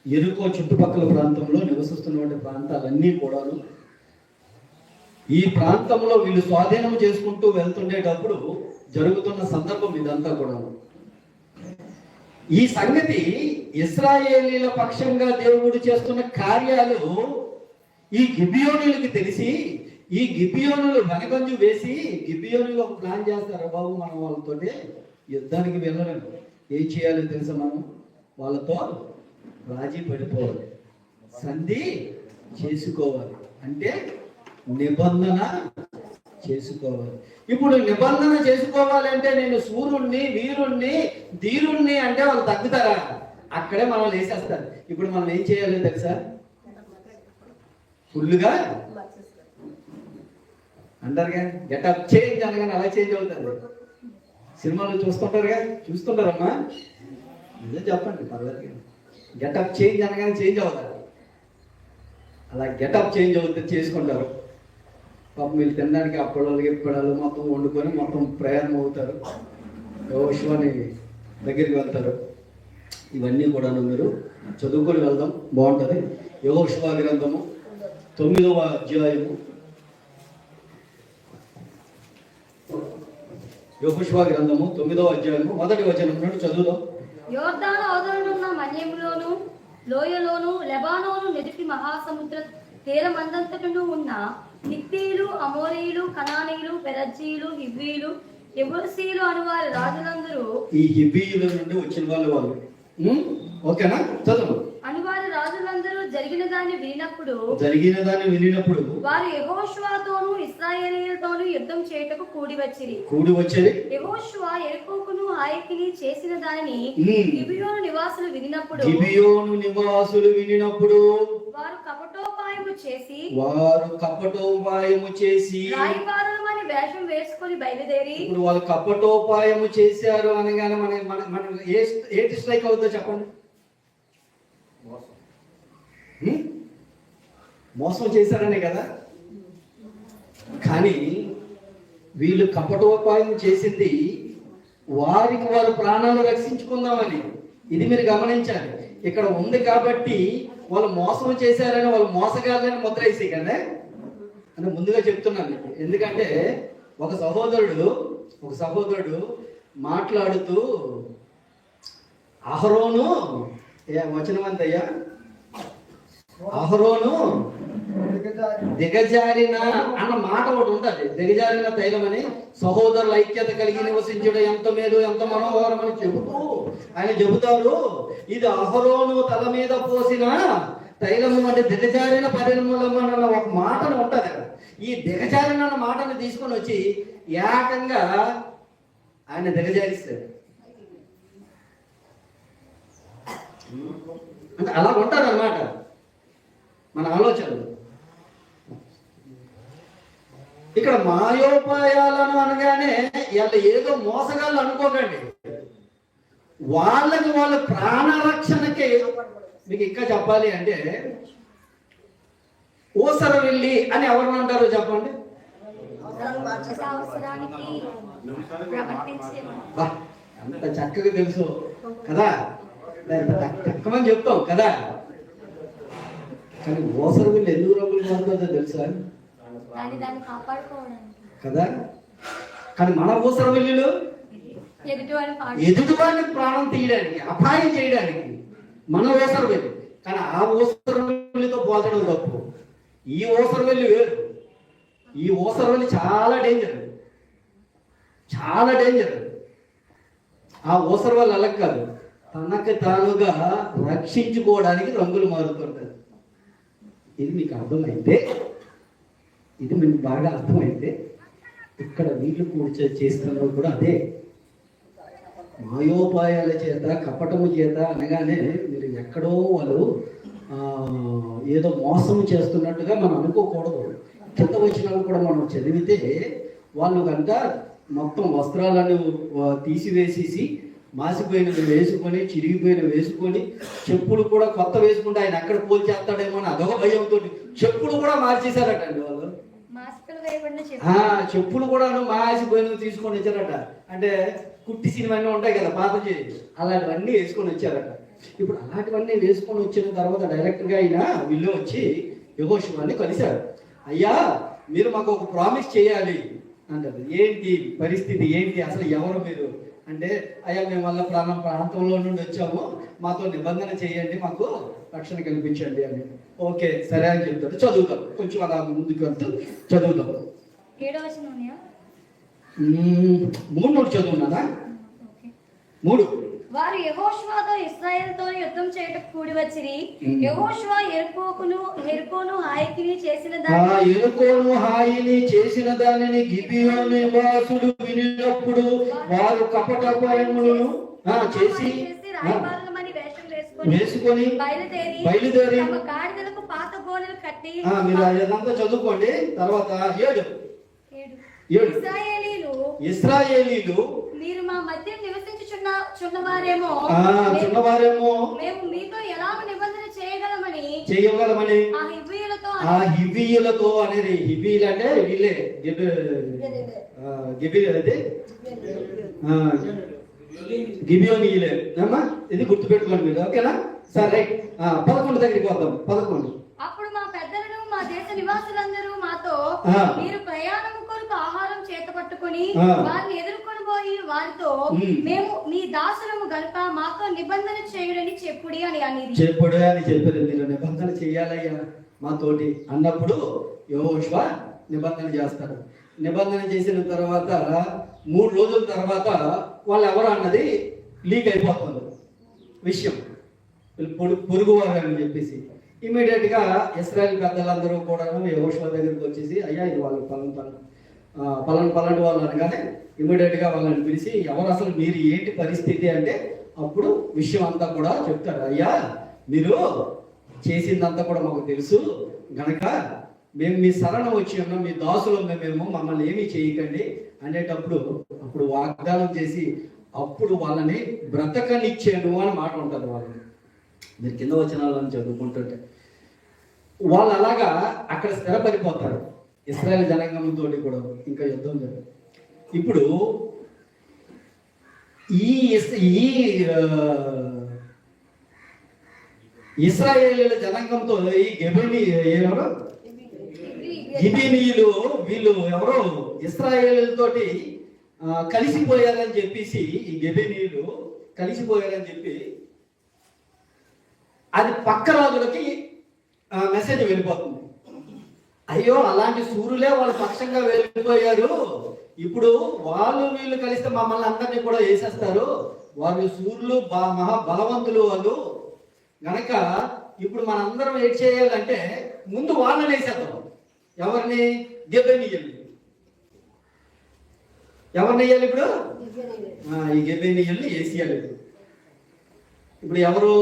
ఎరుకో చుట్టుపక్కల ప్రాంతంలో నివసిస్తున్న ప్రాంతాలన్నీ కూడాను ఈ ప్రాంతంలో వీళ్ళు స్వాధీనం చేసుకుంటూ వెళ్తుండేటప్పుడు జరుగుతున్న సందర్భం ఇదంతా కూడా. ఈ సంగతి ఇశ్రాయేలీల పక్షంగా దేవుడు చేస్తున్న కార్యాలు ఈ గిబియోనులకు తెలిసి ఈ గిబియోనులు వెనకంజు వేసి గిబియోనులు ఒక ప్లాన్ చేస్తారు. బాబు, మనం వాళ్ళతో యుద్ధానికి వెళ్ళలేము, ఏం చేయాలో తెలుసా? మనం వాళ్ళతో రాజీ పడిపోవాలి, సంధి చేసుకోవాలి, అంటే నిబంధన చేసుకోవాలి. ఇప్పుడు నిబంధన చేసుకోవాలి అంటే నేను సూర్యుణ్ణి, వీరుణ్ణి, ధీరుణ్ణి అంటే వాళ్ళు తగ్గుతారా? అక్కడే మనం వేసేస్తారు. ఇప్పుడు మనం ఏం చేయాలో తెలుసా? ఫుల్గా అంటారుగా, గెటప్ చేంజ్ అనగానే అలా చేంజ్ అవుతుంది. సినిమాలో చూస్తుంటారమ్మా, నిజం చెప్పండి, పర్లేదు. గెటప్ చేంజ్ అనగానే చేంజ్ అవుతారు. అలా గెటప్ చేంజ్ అవుతుంది, చేసుకుంటారు. పాపం వీళ్ళు తినడానికి అప్పడాలు ఎప్పడాలు మొత్తం వండుకొని మొత్తం ప్రయాణం అవుతారు, యెహోషువని దగ్గరికి వెళ్తారు. ఇవన్నీ కూడా మీరు చదువుకొని వెళ్దాం, బాగుంటుంది. యెహోషువ గ్రంథము 9వ అధ్యాయము, యెహోషువ గ్రంథము 9వ అధ్యాయము 1వ వచనం నుండి చదువుదాం. యోర్దాను అవతలనున్న మన్యములోను లోయలోను లెబానోను నదికి మహాసముద్ర తీరమందంతటను ఉన్న హిత్తీయులు, అమోరీయులు, కనానీయులు, పెరజ్జీయులు, హివ్వీయులు, యెబూసీయులు అను వారి రాజులందరూ, ఈ హివ్వీయుల నుండి వచ్చిన వాళ్ళు ఓకేనా? చదువు. అనువారి రాజులందరూ జరిగిన దాన్ని వినినప్పుడు వారు యెహోషువతోనూ ఇశ్రాయేలీయులతోనూ యుద్ధం చేయుటకు కూడి వచ్చిరి. యెహోషువ యెరికోకును హాయికిని చేసిన దానిని గిబియోను నివాసులు వినినప్పుడు వారు కపటోపాయము చేసి రాయబారులమని వేషం వేసుకొని బయలుదేరి. ఇప్పుడు వాళ్ళు కపటోపాయము చేశారు అనగానే మన ఏటి స్ట్రైక్ అవుతుందో చెప్పండి? మోసం చేశారనే కదా. కానీ వీళ్ళు కపటోపాయం చేసింది వారికి వారు ప్రాణాలు రక్షించుకుందామని. ఇది మీరు గమనించాలి. ఇక్కడ ఉంది కాబట్టి వాళ్ళు మోసం చేశారని, వాళ్ళు మోసగాళ్ళని ముద్ర వేసి కదా అని ముందుగా చెప్తున్నాను. ఎందుకంటే ఒక సహోదరుడు మాట్లాడుతూ అహరోను వచనం అంతయ్యా, అహరోను దిగజారిన అన్న మాట ఒకటి ఉంటుంది. దిగజారిన తైలం అని, సహోదరుల ఐక్యత కలిగి నివసించుడు ఎంత మేలు ఎంత మనోహరం అని చెబుతూ ఆయన చెబుతారు. ఇది అహరోను తల మీద పోసిన తైలము అంటే దిగజారిన పరిమళము అన్న ఒక మాటను ఉంటుంది. ఈ దిగజారిన అన్న మాటను తీసుకొని వచ్చి ఏకంగా ఆయన దిగజారిస్తాడు. అంటే అలా ఉంటారు అన్నమాట మన ఆలోచనలు. ఇక్కడ మాయోపాయాలను అనగానే వీళ్ళ ఏదో మోసగాళ్ళు అనుకోకండి. వాళ్ళ ప్రాణరక్షణకి మీకు ఇంకా చెప్పాలి అంటే ఊసర వెళ్ళి అని ఎవరు అంటారు చెప్పండి. అంత చక్కగా తెలుసు కదా, తక్కువని చెప్తాం కదా. కానీ ఊసర వెళ్ళి ఎందుకు రంగులు మారుతుందో తెలుసా కదా. కానీ మన ఊసర వెళ్ళిలు ఎదుటివాడిని ప్రాణం తీయడానికి, అపాయం చేయడానికి మన ఊసర వెళ్ళి. కానీ ఆ ఊసర వెళ్ళితో పోల్చడం తప్పు. ఈ ఊసర వెళ్ళి వేరు. ఈ ఊసర వెళ్ళి చాలా డేంజర్. ఆ ఊసర వల్ల అలా కాదు, తనకు తానుగా రక్షించుకోవడానికి రంగులు మారుతుంటది. ఇది మీకు అర్థమైతే, ఇది మీకు బాగా అర్థమైతే ఇక్కడ వీళ్ళు కూర్చో చేస్తున్నారు కూడా అదే. మాయోపాయాల చేత, కపటము చేత అనగానే మీరు ఎక్కడో వాళ్ళు ఏదో మోసం చేస్తున్నట్టుగా మనం అనుకోకూడదు. కింద వచ్చినప్పుడు కూడా మనం చదివితే వాళ్ళు కనుక మొత్తం వస్త్రాలను తీసివేసేసి మాసిపోయినవి వేసుకొని, చిరిగిపోయినవి వేసుకొని, చెప్పులు కూడా కొత్త వేసుకుంటే ఆయన ఎక్కడ పోల్చేస్తాడేమో అని అదొక భయంతో చెప్పులు కూడా మార్చేశారటండి వాళ్ళు. చెప్పులు కూడా మాసిపోయినవి తీసుకొని వచ్చారట. అంటే కుట్టి సినిమాన్నీ ఉంటాయి కదా పాత చేసి, అలాంటివన్నీ వేసుకొని వచ్చారట. ఇప్పుడు అలాంటివన్నీ వేసుకొని వచ్చిన తర్వాత డైరెక్ట్గా ఆయన వీళ్ళు వచ్చి యెహోషువని కలిశారు. అయ్యా మీరు మాకు ఒక ప్రామిస్ చేయాలి అంటారు. ఏంటి పరిస్థితి ఏంటి, అసలు ఎవరు మీరు అంటే, అయ్యా మేము వల్ల ప్రాంతంలో నుండి వచ్చాము, మాతో నిబంధన చేయండి, మాకు రక్షణ కల్పించండి అని. ఓకే సరే అని చెప్తాడు. చదువుతాం కొంచెం అలా ముందుకు వెళ్తూ చదువుతాం. 3 చదువున్నానా? 3. వారు యెహోషువతో ఇశ్రాయేలుతో యుద్ధం చేయటకు కూడి వచ్చిరి. యెహోషువ యెరికోను హాయిని చేసిన దానిని గిబియోను నివాసులు వినినప్పుడు వారు కపటోపాయములను చేసి వేసుకొని బయలుదేరి గాడిదలకు పాత గోనెలు కట్టి. మీరు అదంతా చదువుకోండి. తర్వాత 7 ఇశ్రాయేలీలు మీరు మా మధ్య నివసించుచున్నవారేమో మేము మీతో ఎలా నిబంధన చేయగలమని ఆ హివ్వీయులతో అనేది, హివ్వీలు అంటే వీళ్ళే గిబియోనీయులే అమ్మా, ఇది గుర్తుపెట్టుకోండి మీరు. ఓకేనా? సరే రైట్. 11 దగ్గరికి వద్దాం. 11. అప్పుడు మా పెద్దలను మా దేశ నివాసులందరూ మాతో మీరు ప్రయాణం కొరకు ఆహారం చేత పట్టుకుని వారిని ఎదుర్కొని పోయి వారితో మేము మీ దాసులము గనుక మాతో నిబంధన చేయుడని చెప్పుడు అని చెప్పారు. మీరు నిబంధన చేయాలయ్యా మాతోటి అన్నప్పుడు యెహోషువ నిబంధన చేస్తారు. నిబంధన చేసిన తర్వాత 3 రోజుల తర్వాత వాళ్ళు ఎవరు అన్నది లీక్ అయిపోతుంది విషయం, పొరుగువారు అని చెప్పేసి. ఇమీడియట్ గా ఇశ్రాయేల్ పెద్దలందరూ కూడా యెహోషువ దగ్గరికి వచ్చేసి, అయ్యా ఇది వాళ్ళు పలాంటి వాళ్ళు అనగానే ఇమీడియట్ గా వాళ్ళని పిలిచి, ఎవరు అసలు మీరు ఏంటి పరిస్థితి అంటే అప్పుడు విషయం అంతా కూడా చెప్తాడు. అయ్యా మీరు చేసిందంతా కూడా మాకు తెలుసు గనక మేము మీ శరణ వచ్చి ఉన్నాం, మీ దాసులు మేము, మమ్మల్ని ఏమీ చేయకండి అనేటప్పుడు అప్పుడు వాగ్దానం చేసి అప్పుడు వాళ్ళని బ్రతకనిచ్చాను అని మాట ఉంటుంది. వాళ్ళని మీరు కింద వచనాలను చదువుకుంటుంటే వాళ్ళు అలాగా అక్కడ స్థిరపడిపోతారు. ఇశ్రాయేల్ జనాంగంతో కూడా ఇంకా యుద్ధం జరుగుతుంది. ఇప్పుడు ఈ ఇశ్రాయేలీయుల జనాంగంతో ఈ ఎవరు గిబినీయులు వీళ్ళు ఎవరో ఇశ్రాయేలీయులతోటి కలిసిపోయారని చెప్పేసి ఈ గిబినీయులు కలిసిపోయారని చెప్పి అది పక్క రాజులకి మెసేజ్ వెళ్ళిపోతుంది. అయ్యో అలాంటి సూర్యులే వాళ్ళ పక్షంగా వెళ్ళిపోయారు, ఇప్పుడు వాళ్ళు వీళ్ళు కలిస్తే మమ్మల్ని అందరినీ కూడా వేసేస్తారు, వాళ్ళు సూర్యులు మహా బలవంతులు వాళ్ళు గనక ఇప్పుడు మనందరం ఏం చేయాలంటే ముందు వాళ్ళని వేసేద్దాం. ఎవరిని? గెబెనీయుల్ని. ఎవరిని వేయాలి ఇప్పుడు? ఈ గెబెనీయుల్ని వేసేయాలి. ఇప్పుడు ఎవరు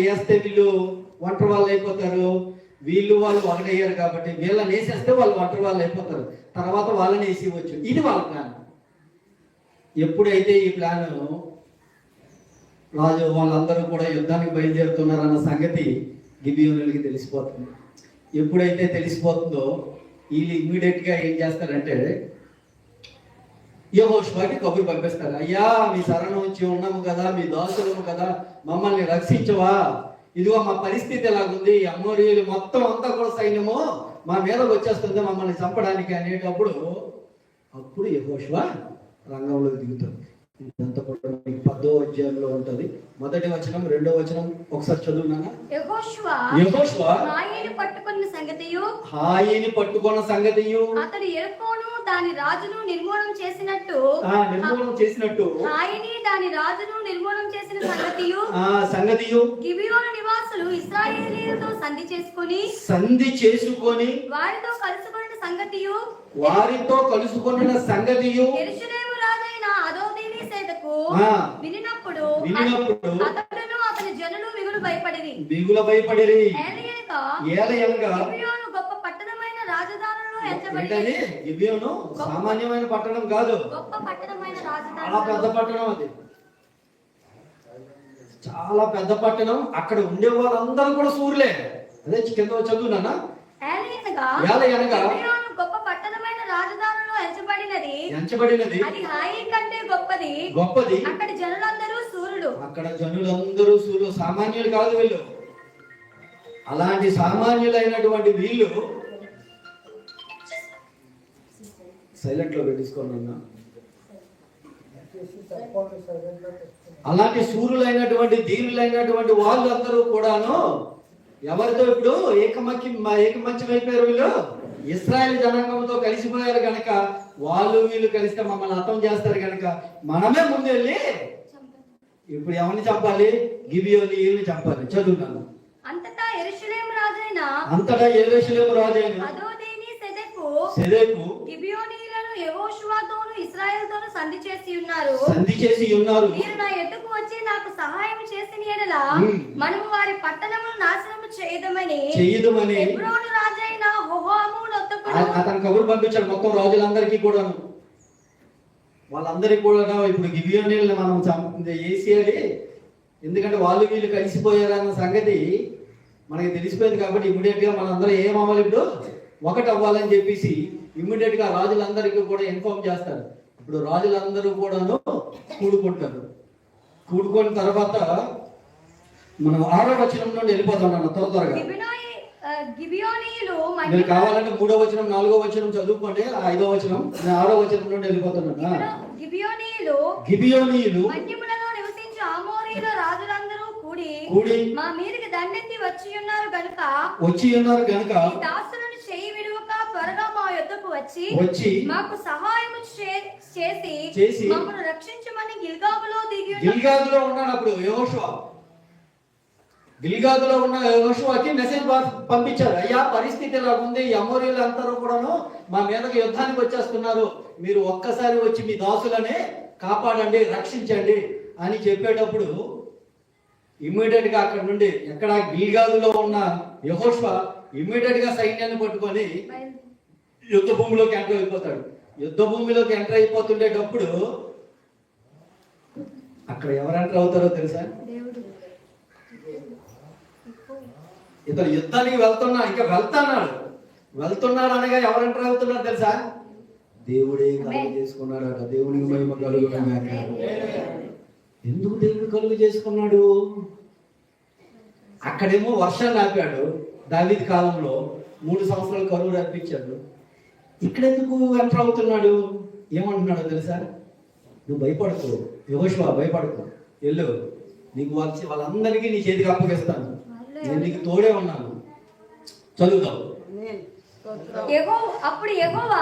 వేస్తే వీళ్ళు ఒంటరి వాళ్ళు అయిపోతారు, వీళ్ళు వాళ్ళు ఒకటయ్యారు కాబట్టి వీళ్ళని వేసేస్తే వాళ్ళు ఒంటరి వాళ్ళు అయిపోతారు, తర్వాత వాళ్ళని వేసేయవచ్చు. ఇది వాళ్ళ ప్లాన్. ఎప్పుడైతే ఈ ప్లాన్ రాజు వాళ్ళందరూ కూడా యుద్ధానికి బయలుదేరుతున్నారన్న సంగతి గిబియోనులకి తెలిసిపోతుంది. ఎప్పుడైతే తెలిసిపోతుందో వీళ్ళు ఇమ్మీడియట్ గా ఏం చేస్తారంటే యెహోషువకి కబురు పంపిస్తారు. అయ్యా మీ శరణం వచ్చి ఉన్నాము కదా, మీ దాసులము కదా, మమ్మల్ని రక్షించవా, ఇదిగో మా పరిస్థితి ఎలాగుంది, అమోరీయులు మొత్తం అంతా కూడా సైన్యము మా మీదకి వచ్చేస్తుంది మమ్మల్ని చంపడానికి అనేటప్పుడు అప్పుడు యెహోషువ రంగంలోకి దిగుతుంది. ఇదంతా కూడా 10వ అధ్యాయంలో ఉంటది. మొదటి వచనం, 2వ వచనం ఒకసారి చదువునానా. యెహోషువ హాయిని పట్టుకున్న సంగతియు అతడు యెరికోను దాని రాజును నిర్మూలన చేసినట్టు హాయిని దాని రాజును నిర్మూలన చేసిన సంగతియు గిబియోను నివాసులు ఇశ్రాయేలీయులతో సంధి చేసుకొని వారితో కలుసుకొన్న సంగతియు యెరూషలేము రాజైన అదోనీసేదెకు వినినప్పుడు అతడును అతని జనులు మిగులు భయపడిరి. ఏలయనగా గిబియోను గొప్ప పట్టణమైన రాజధానులలో ఎంచబడింది. గిబియోను సామాన్యమైన పట్టణం కాదు, గొప్ప పట్టణమైన రాజధాని, చాలా పెద్ద పట్టణం. అది చాలా పెద్ద పట్టణం. అక్కడ ఉండే వాళ్ళందరూ కూడా సూర్యులే. అదే కింద చదువునా. గొప్ప పట్టణమైన రాజధానిలో ఎంచబడినది అది హాయి కంటే గొప్పది. అక్కడ జనులందరూ సూర్యులు. సామాన్యులు కాదు వీళ్ళు. అలాంటి సామాన్యులైనటువంటి వీళ్ళు సైలెంట్ లో పెట్టించుకున్నా. అలాంటి సూర్యులైనటువంటి ధీరులైనటువంటి వాళ్ళందరూ కూడాను ఎవరితో ఇప్పుడు ఏకమత్యం అయిపోయారు. వీళ్ళు ఇశ్రాయేల్ జనాంగంతో కలిసిపోయారు గనక వాళ్ళు వీళ్ళు కలిస్తే మమ్మల్ని అర్థం చేస్తారు గనక మనమే ముందు వెళ్ళి ఇప్పుడు ఎవరిని చంపాలి? గిబియోనీయుల్ని చంపాలి. చదువుతాను. అంతటా యెరూషలేము రాజైన సెదెకు గిబియోనీయులను యెహోషువతోను ఇశ్రాయేలుతోను సంధి చేసి ఉన్నారు. మీరు నా ఎద్దుకు వచ్చి నాకు సహాయం చేసిన యెడల మనము వారి పట్టణమును నాశనము చేయదమని హెబ్రోను రాజైన హోహాము నొద్దకును అతను కబురు పంపించాడు మొత్తం రాజులందరికీ కూడా. వాళ్ళందరికీ కూడా ఇప్పుడు గిబియోనీయుల్ని మనం వేసేయాలి, ఎందుకంటే వాళ్ళు వీళ్ళు కలిసిపోయారన్న సంగతి మనకి తెలిసిపోయింది కాబట్టి ఇమ్మీడియట్ గా మనందరూ ఏమవ్వాలి, ఇప్పుడు ఒకటి అవ్వాలని చెప్పేసి ఇమ్మీడియట్ గా రాజులందరికీ కూడా ఇన్ఫార్మ్ చేస్తారు. ఇప్పుడు రాజులందరూ కూడాను కూడుకుంటారు. కూడుకున్న తర్వాత మనం 6వ వచనం నుండి వెళ్ళిపోతాం అన్న త్వరగా. మీరు కావాలంటే 3వ వచనం 4వ వచనం చదువుకోండి. 5వ వచనం 6వ వచనం నుండి వెళ్ళిపోతున్నా. గిబియోనీయులు నివసించే అమోరీయుల రాజులందరూ కూడి మా మీదకి దండెత్తి వచ్చి ఉన్నారు గనుక దాసులను చేయి విడువక త్వరగా మా యొద్దకు వచ్చి మాకు సహాయం చేసి మమ్మల్ని రక్షించమని గిల్గాదులో ఉన్నాడు. అప్పుడు గిల్గాదులో ఉన్న యెహోషువకి మెసేజ్ పంపించారు. అయ్యా పరిస్థితి ఇలా ఉంది, అమోరీయులు అందరూ కూడాను మా మీదకి యుద్ధానికి వచ్చేస్తున్నారు, మీరు ఒక్కసారి వచ్చి మీ దాసులనే కాపాడండి, రక్షించండి అని చెప్పేటప్పుడు ఇమ్మీడియట్ గా అక్కడ నుండి ఎక్కడ గిల్గాదులో ఉన్న యెహోషువ ఇమ్మీడియట్ గా సైన్యాన్ని పట్టుకొని యుద్ధ భూమిలోకి ఎంటర్ అయిపోతాడు. యుద్ధ భూమిలోకి ఎంటర్ అయిపోతుండేటప్పుడు అక్కడ ఎవరు ఎంటర్ అవుతారో తెలుసా? ఇతను యుద్ధానికి వెళ్తున్నాడు అనగా ఎవరు ఎంటర్ అవుతున్నారు తెలుసా? దేవుడే కలుగ చేసుకున్నాడట. దేవునికి మహిమ కలుగుగాక. ఎందుకు దేవుడు కలుగు చేసుకున్నాడు? అక్కడేమో వర్షాలు ఆపాడు దావీదు కాలంలో, 3 సంవత్సరాలు కరువు రప్పించాడు. ఇక్కడెందుకు ఎంటర్ అవుతున్నాడు? ఏమంటున్నాడో తెలుసా? నువ్వు భయపడకు యెహోషువ, భయపడకు, వెళ్ళు, నీకు వాళ్ళందరికీ నీ చేతికి అప్పగిస్తాను, నేను నీకు తోడే ఉన్నాను. చదువుతాం. అప్పుడు యెహోవా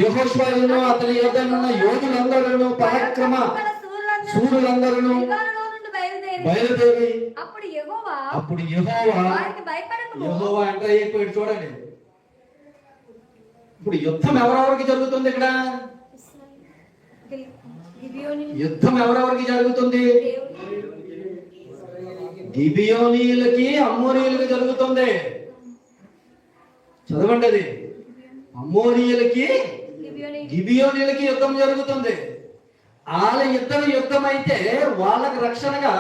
యెహోషువను అతని యొద్దనున్న యోధులందరూ పరాక్రమ శూరులందరూ బయలుదేరి అప్పుడు యెహోవా యెహోవా అంటే అయిపోయాడు. చూడండి, ఇప్పుడు యుద్ధం ఎవరెవరికి జరుగుతుంది? ఇక్కడ యుద్ధం ఎవరెవరికి జరుగుతుంది? గిబియోనీయులకి అమ్మోనీయులకి జరుగుతుంది. చదవండి, అది అమ్మోనీయులకి గిబియోనీయులకి యుద్ధం జరుగుతుంది. వాళ్ళ యుద్ధం అయితే వాళ్ళకి రక్షణగా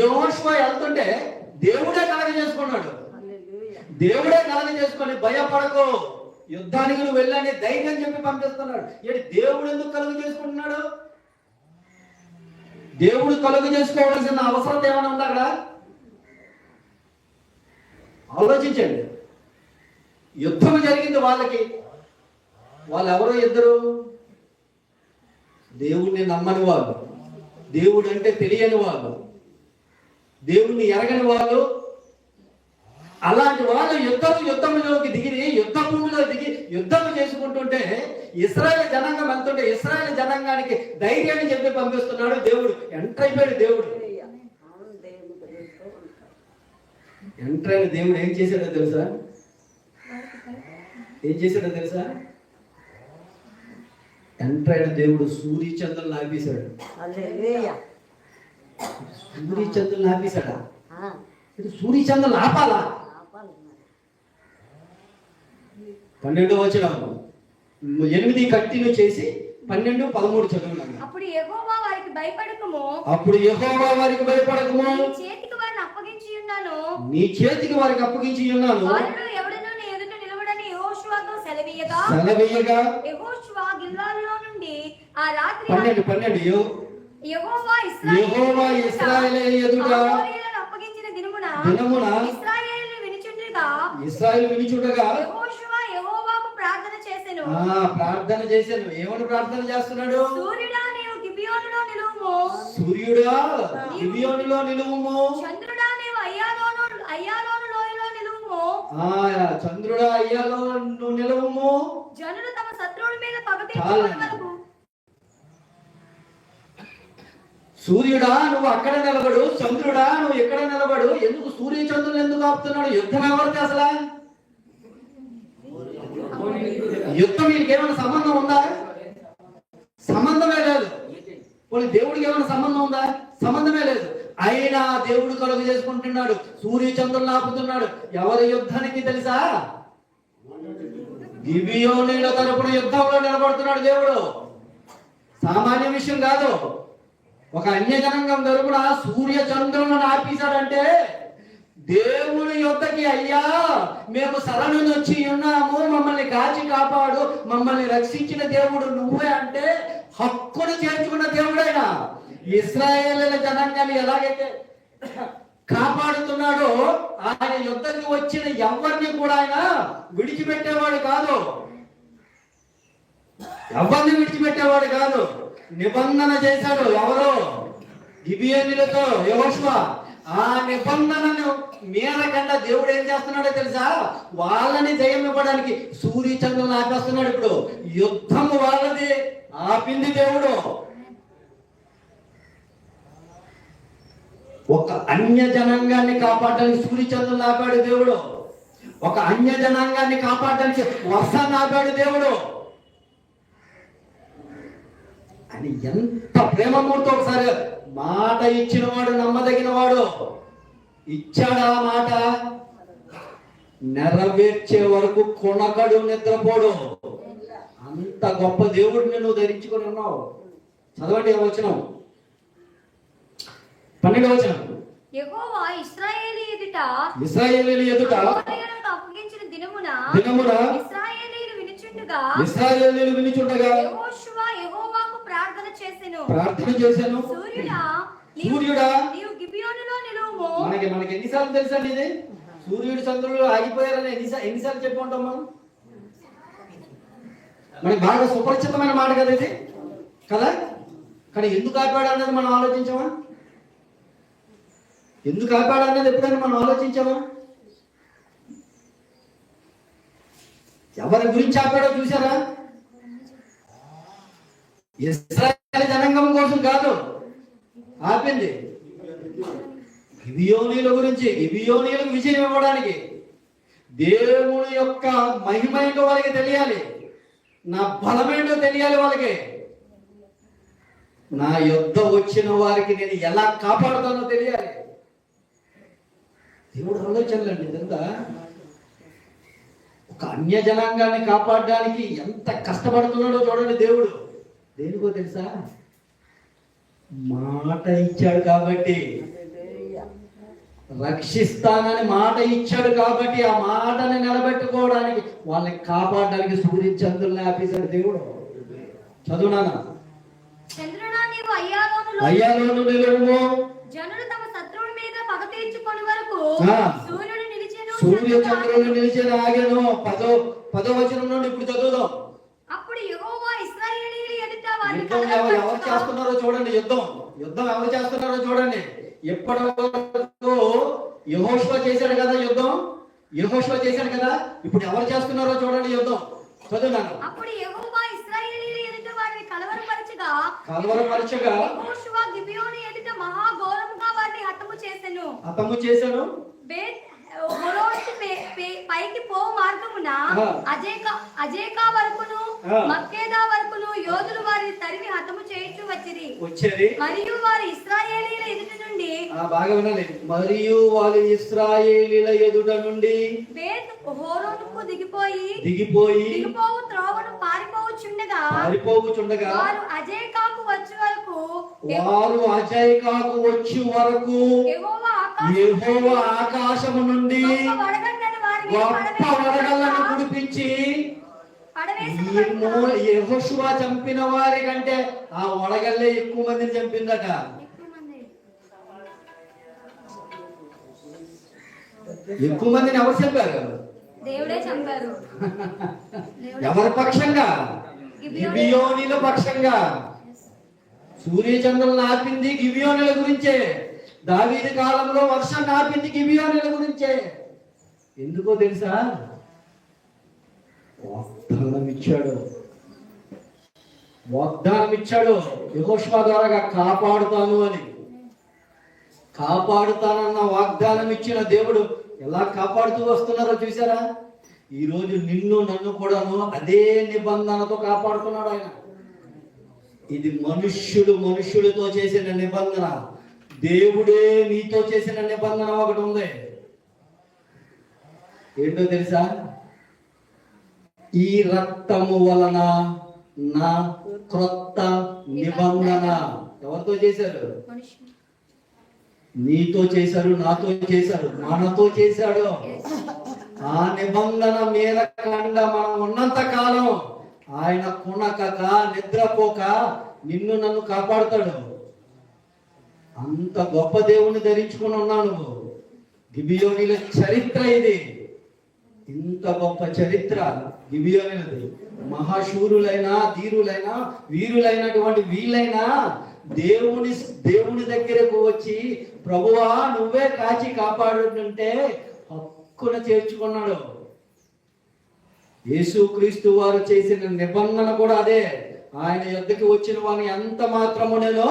యెహోషువ వెళ్తుంటే దేవుడే కలగ చేసుకున్నాడు. దేవుడే కలగ చేసుకొని భయపడకు, యుద్ధానికి నువ్వు వెళ్ళని ధైర్యం చెప్పి పంపిస్తున్నాడు. ఏంటి దేవుడు ఎందుకు కలుగు చేసుకుంటున్నాడు? దేవుడు కలుగు చేసుకోవాల్సిన అవసరం ఏమైనా ఉందా అక్కడ? ఆలోచించండి. యుద్ధం జరిగింది వాళ్ళకి. వాళ్ళు ఎవరో ఇద్దరు దేవుణ్ణి నమ్మని వాళ్ళు, దేవుడు అంటే తెలియని వాళ్ళు, దేవుణ్ణి ఎరగని వాళ్ళు. అలాంటి వాళ్ళు యుద్ధంలోకి దిగి యుద్ధ భూమిలో దిగి యుద్ధం చేసుకుంటుంటే ఇశ్రాయేలు జనాంగం వెళ్తుంటే ఇశ్రాయేలు జనాంగానికి ధైర్యాన్ని చెప్పి పంపిస్తున్నాడు దేవుడు. ఎంటర్ అయిపోయాడు దేవుడు. ఎంటర్ అయిన దేవుడు ఏం చేశాడో తెలుసా? ఎంటర్ అయిన దేవుడు సూర్యచంద్రులను ఆపేశాడు. సూర్యచంద్రులను ఆపేశాడా? సూర్యచంద్రులను ఆపాలా? 12వ వచనం 8 కంటిన్యూ చేసి 12, 13 చదువున్నాను. అప్పుడు యెహోవా వారికి భయపడకుము, నీ చేతికి వారిని అప్పగించి ఉన్నాను. వారిలో ఎవడనూ నీ ఎదుట నిలబడని యెహోషువతో సెలవీయగా యెహోషువ గిల్గాలులో నుండి ఆ రాత్రి 12 యెహోవా ఇశ్రాయేలు ఎదుట అప్పగించిన దినమున ఇశ్రాయేలు వినిచుండగా యెహోవాకు ప్రార్థన చేశాను. ఏమని ప్రార్థన చేస్తున్నాడు? సూర్యుడా నీవు గిబియోనులో నిలువుము, చంద్రుడా నీవు అయ్యాలోను లోయలో నిలువుము. చంద్రుడా అయ్యాలో నిలువుము. జనులు తమ శత్రువుల మీద పగ తీర్చుకొనుటకు. సూర్యుడా నువ్వు అక్కడ నిలబడు, చంద్రుడా నువ్వు ఎక్కడ నిలబడు. ఎందుకు సూర్య చంద్రులు ఎందుకు ఆపుతున్నాడు? యుద్ధం ఎవరికి అసలు? యుద్ధం వీళ్ళకి ఏమైనా సంబంధం ఉందా? సంబంధమే లేదు. పోనీ దేవుడికి ఏమైనా సంబంధం ఉందా? సంబంధమే లేదు. అయినా దేవుడు కలుగు చేసుకుంటున్నాడు, సూర్య చంద్రులను ఆపుతున్నాడు. ఎవరి యుద్ధానికి తెలుసా? గిబియోనీయుల తరపున యుద్ధంలో నిలబడుతున్నాడు దేవుడు. సామాన్య విషయం కాదు. ఒక అన్యజనాంగం తరపున సూర్య చంద్రులను ఆపేశాడంటే దేవుని యొద్దకి, అయ్యా మేము శరణు వచ్చి ఉన్నాము, మమ్మల్ని కాచి కాపాడు, మమ్మల్ని రక్షించిన దేవుడు నువ్వే అంటే హక్కును చేర్చుకున్న దేవుడైనా ఇశ్రాయేలీల జనాంగాన్ని ఎలాగైతే కాపాడుతున్నాడో ఆయన యుద్ధకి వచ్చిన ఎవరిని కూడా ఆయన విడిచిపెట్టేవాడు కాదు. ఎవరిని విడిచిపెట్టేవాడు కాదు. నిబంధన చేశాడు. ఎవరో గిబియోనీయులతో యెహోషువ. ఆ నిబంధనను మీరకుండా దేవుడు ఏం చేస్తున్నాడో తెలుసా? వాళ్ళని జయం ఇవ్వడానికి సూర్య చంద్రులను ఆపేస్తున్నాడు. ఇప్పుడు యుద్ధం వాళ్ళది, ఆపింది దేవుడు. ఒక అన్య జనాంగాన్ని కాపాడడానికి సూర్య చంద్రులను ఆపాడు దేవుడు. ఒక అన్య జనాంగాన్ని కాపాడడానికి వర్షాన్ని ఆపాడు దేవుడు. అని ఎంత ప్రేమమూర్తో ఒకసారి మాట ఇచ్చిన వాడు నమ్మదగిన వాడు. ఇచ్చాడా మాట? నెరవేర్చే వరకు కొనకడు, నిద్రపోడు. అంత గొప్ప దేవుడిని నువ్వు ధరించుకొని ఉన్నావు. చదవండి వచనం 12వ వచనం. యెహోవా ఇశ్రాయేలీయుల ఎదుట అప్పగించిన దినమున ఇశ్రాయేలీయులు వినుచుండగా యెహోషువ యెహోవాకు ప్రార్థన చేసెను. సూర్యుడా నీవు గిబియోనులో నిలువుము. మనకి ఎన్నిసార్లు తెలుసండి ఇది? సూర్యుడు చంద్రుడు ఆగిపోయారని ఎన్నిసార్లు చెప్పుకుంటాం మనం? మనకి బాగా సుపరిచితమైన మాట కదా ఇది, కదా? కానీ ఎందుకు ఆపాడు అన్నది మనం ఆలోచించామా? ఎందుకు ఆపాడు అన్నది ఎప్పుడైనా మనం ఆలోచించామా? ఎవరి గురించి ఆపాడో చూసారా? ఇశ్రాయేలు జనాంగం కోసం కాదు ఆపింది, గిబియోనీల గురించి, గిబియోనీలకు విజయం ఇవ్వడానికి. దేవుని యొక్క మహిమ ఏంటో వాళ్ళకి తెలియాలి, నా బలమేంటో తెలియాలి వాళ్ళకి. నా యుద్ధ వచ్చిన వారికి నేను ఎలా కాపాడుతానో తెలియాలి. దేవుడు ఆలోచనలండి ఇదంతా. ఒక అన్య జనాంగాన్ని కాపాడడానికి ఎంత కష్టపడుతున్నాడో చూడండి దేవుడు. దేనికో తెలుసా? మాట ఇచ్చాడు కాబట్టి, రక్షిస్తానని మాట ఇచ్చాడు కాబట్టి ఆ మాటని నిలబెట్టుకోవడానికి, వాళ్ళని కాపాడడానికి సూర్య చంద్రుల్ని ఆపేశాడు దేవుడు. చదువునానా? అయ్యాలోను నిలువుము. జనులు తమ శత్రువుల మీద పగ తీర్చుకొని వరకు సూర్యుడు నిలిచెను, సూర్య చంద్రులు నిలిచెను, ఆగెను. 10వ వచనం నుండి ఇప్పుడు చదువుదాం. అప్పుడు యెహోవా ఇశ్రాయేలీయుల ఎదుట వారిని ఎవరు చేస్తున్నారో చూడండి. యుద్ధం ఎవరు చేస్తున్నారో చూడండి. ఎప్పటి వరకు యెహోషువ చేశాడు కదా యుద్ధం, యెహోషువ చేశాడు కదా, ఇప్పుడు ఎవరు చేస్తున్నారో చూడండి యుద్ధం. చదువునాను. అప్పుడు యెహోవా ఇశ్రాయేలీయుల ఎదుట వారిని కలవరపరచగా యెహోషువ గిబియోను ఎదుట మహా ఘోరముగా వారిని హతము చేసెను. బేత్ హోరోను పైకి పో మార్గమున అజేకా వరకును మక్కేదా వరకును యోధులు వారిని తరిమి హతము చేయుచు వచ్చిరి. మరియు వారు ఇశ్రాయేలీయుల ఎదుట నుండి, బాగా వినాలి, మరియు వారు ఇశ్రాయేలీయుల ఎదుట నుండి బేత్ హోరోనుకు దిగిపోయి త్రోవను పారిపోవుచుండగా వారు అజేకాకు వచ్చి వరకు యెహోవా ఆకాశము నుండి గొప్ప వడగళ్లను కురిపించి యెహోషువ చంపిన వారి కంటే ఆ వడగల్లే ఎక్కువ మందిని చంపిందట. ఎక్కువ మందిని ఎవరు చంపారు? దేవుడే చంపారు. ఎవరి పక్షంగా? గిబియోనీల పక్షంగా. సూర్యచంద్రులను ఆపింది గిబియోనీల గురించే. దావీదు కాలంలో వర్షం ఆపింది గిబియోనీల గురించే. ఎందుకో తెలుసా? వాగ్దానం ఇచ్చాడు యెహోషువ ద్వారా, కాపాడుతాను అని. కాపాడుతానన్న వాగ్దానం ఇచ్చిన దేవుడు ఎలా కాపాడుతూ వస్తున్నారో చూసారా? ఈరోజు నిన్ను నన్ను కూడాను అదే నిబంధనతో కాపాడుతున్నాడు ఆయన. ఇది మనుష్యులతో చేసిన నిబంధన. దేవుడే నీతో చేసిన నిబంధన ఒకటి ఉంది. ఏంటో తెలుసా? ఈ రక్తము వలన నా క్రొత్త నిబంధన. ఎవరితో చేశారు? నీతో చేశారు, నాతో చేశారు, మనతో చేశాడు. ఆ నిబంధన మీద కండ మనం ఉన్నంత కాలం ఆయన కొనకక నిద్రపోక నిన్ను నన్ను కాపాడుతాడు. అంత గొప్ప దేవుణ్ణి ధరించుకుని ఉన్నావు నువ్వు. గిబియోనీల చరిత్ర ఇది. ఇంత గొప్ప చరిత్ర గిబియోనీలది. మహాశూరులైనా ధీరులైనా వీరులైనటువంటి వీళ్ళైనా దేవుని దగ్గరకు వచ్చి, ప్రభువా నువ్వే కాచి కాపాడుతుంటే హక్కున చేర్చుకున్నాడు. యేసుక్రీస్తు వారు చేసిన నిబంధన కూడా అదే. ఆయన యొద్దకు వచ్చిన వాడిని ఎంత మాత్రము నేను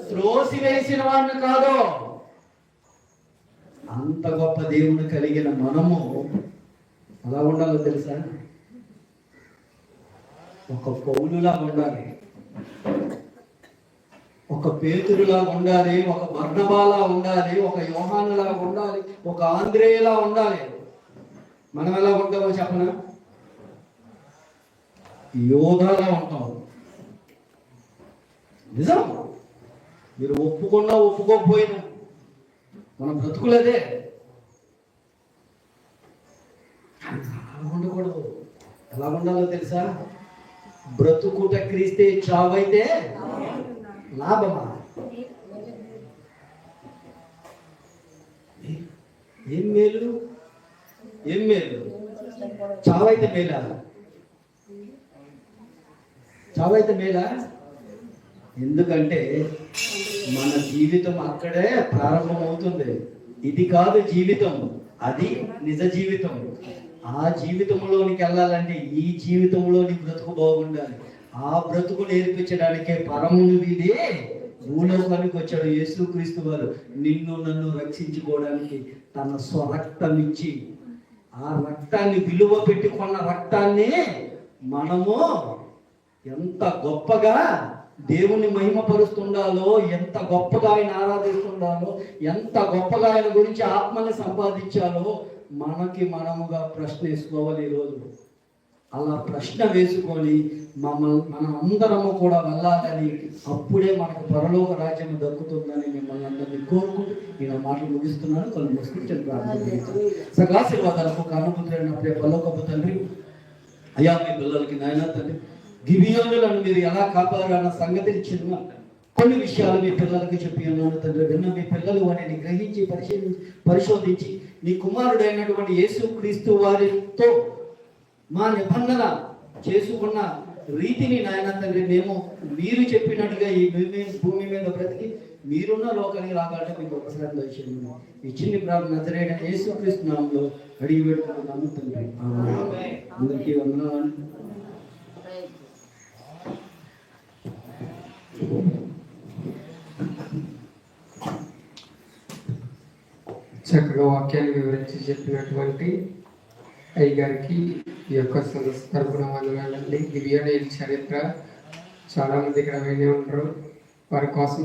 త్రోసివేసిన వాడిని కాదు. అంత గొప్ప దేవుని కలిగిన మనము ఎలా ఉండాలో తెలుసా? ఒక పౌలులా ఉండాలి, ఒక పేతురులా ఉండాలి, ఒక బర్నబాలా ఉండాలి, ఒక యోహానులా ఉండాలి, ఒక ఆంద్రేయులా ఉండాలి. మనం ఎలా ఉంటామో చెప్పనా? యోధాలా ఉంటాం. నిజం. మీరు ఒప్పుకున్నా ఒప్పుకోకపోయినా మన బ్రతుకులదే. ఉండకూడదు. ఎలా ఎలా ఉండాలో తెలుసా? బ్రతుకుట క్రీస్తే, చావైతే లాభమా? ఏం మేలు? ఏం మేలు? చావైతే మేలా? చావైతే మేలా? ఎందుకంటే మన జీవితం అక్కడే ప్రారంభమవుతుంది. ఇది కాదు జీవితం, అది నిజ జీవితం. ఆ జీవితంలోనికి వెళ్ళాలంటే ఈ జీవితంలోని బ్రతుకు బాగుండాలి. ఆ బ్రతుకు నేర్పించడానికే పరమును వీడి భూలోకానికి వచ్చాడు యేసుక్రీస్తు వారు. నిన్ను నన్ను రక్షించుకోవడానికి తన స్వరక్తం ఇచ్చి, ఆ రక్తాన్ని విలువ పెట్టుకున్న రక్తాన్ని మనము ఎంత గొప్పగా దేవుని మహిమపరుస్తుండాలో, ఎంత గొప్పగా ఆయన ఆరాధిస్తుండాలో, ఎంత గొప్పగా ఆయన గురించి ఆత్మని సంపాదించాలో మనముగా ప్రశ్న వేసుకోవాలి ఈరోజు. అలా ప్రశ్న వేసుకొని మనం అందరము కూడా వెళ్ళాలని, అప్పుడే మనకు పరలోక రాజ్యం దక్కుతుందని మిమ్మల్ని అందరినీ కోరుకుంటూ నేను మాటలు ముగిస్తున్నాను. కొన్ని ముస్లిం ప్రార్థన. సకలాశీర్వాదాలకు కారణపుత్రుడైన ప్రియ పరలోకపు తండ్రి, అయ్యా మీ పిల్లలకి నాయన తండ్రి, గిబియోనులను మీరు ఎలా కాపాడారు అన్న సంగతిని చిన్న కొన్ని విషయాలు మీ పిల్లలకి చెప్పి ఉన్నాను తండ్రి. విన్న మీ పిల్లలు వాటిని గ్రహించి పరిశోధించి నీ కుమారుడైనటువంటి యేసుక్రీస్తు వారితో మా నిబంధన చేసుకున్న రీతిని నాయన తండ్రి మేము మీరు చెప్పినట్టుగా ఈ భూమి మీద బ్రతికి మీరున్న లోకానికి రాగాలంటే మీకు ఒకసారి దయచేయండి. ఈ చిన్ని ప్రార్థన నజరేయుడైన యేసుక్రీస్తు నామములో అడిగి పెట్టుకున్నాము తండ్రి. అందరికీ వందనాలు. చక్కగా వాక్యాన్ని వివరించి చెప్పినటువంటి అయ్యగారికి ఈ యొక్క తరపున వందనాలండి. గిబియోనీయుల చరిత్ర చాలా మంది ఇక్కడ వినే ఉంటారు. వారి కోసం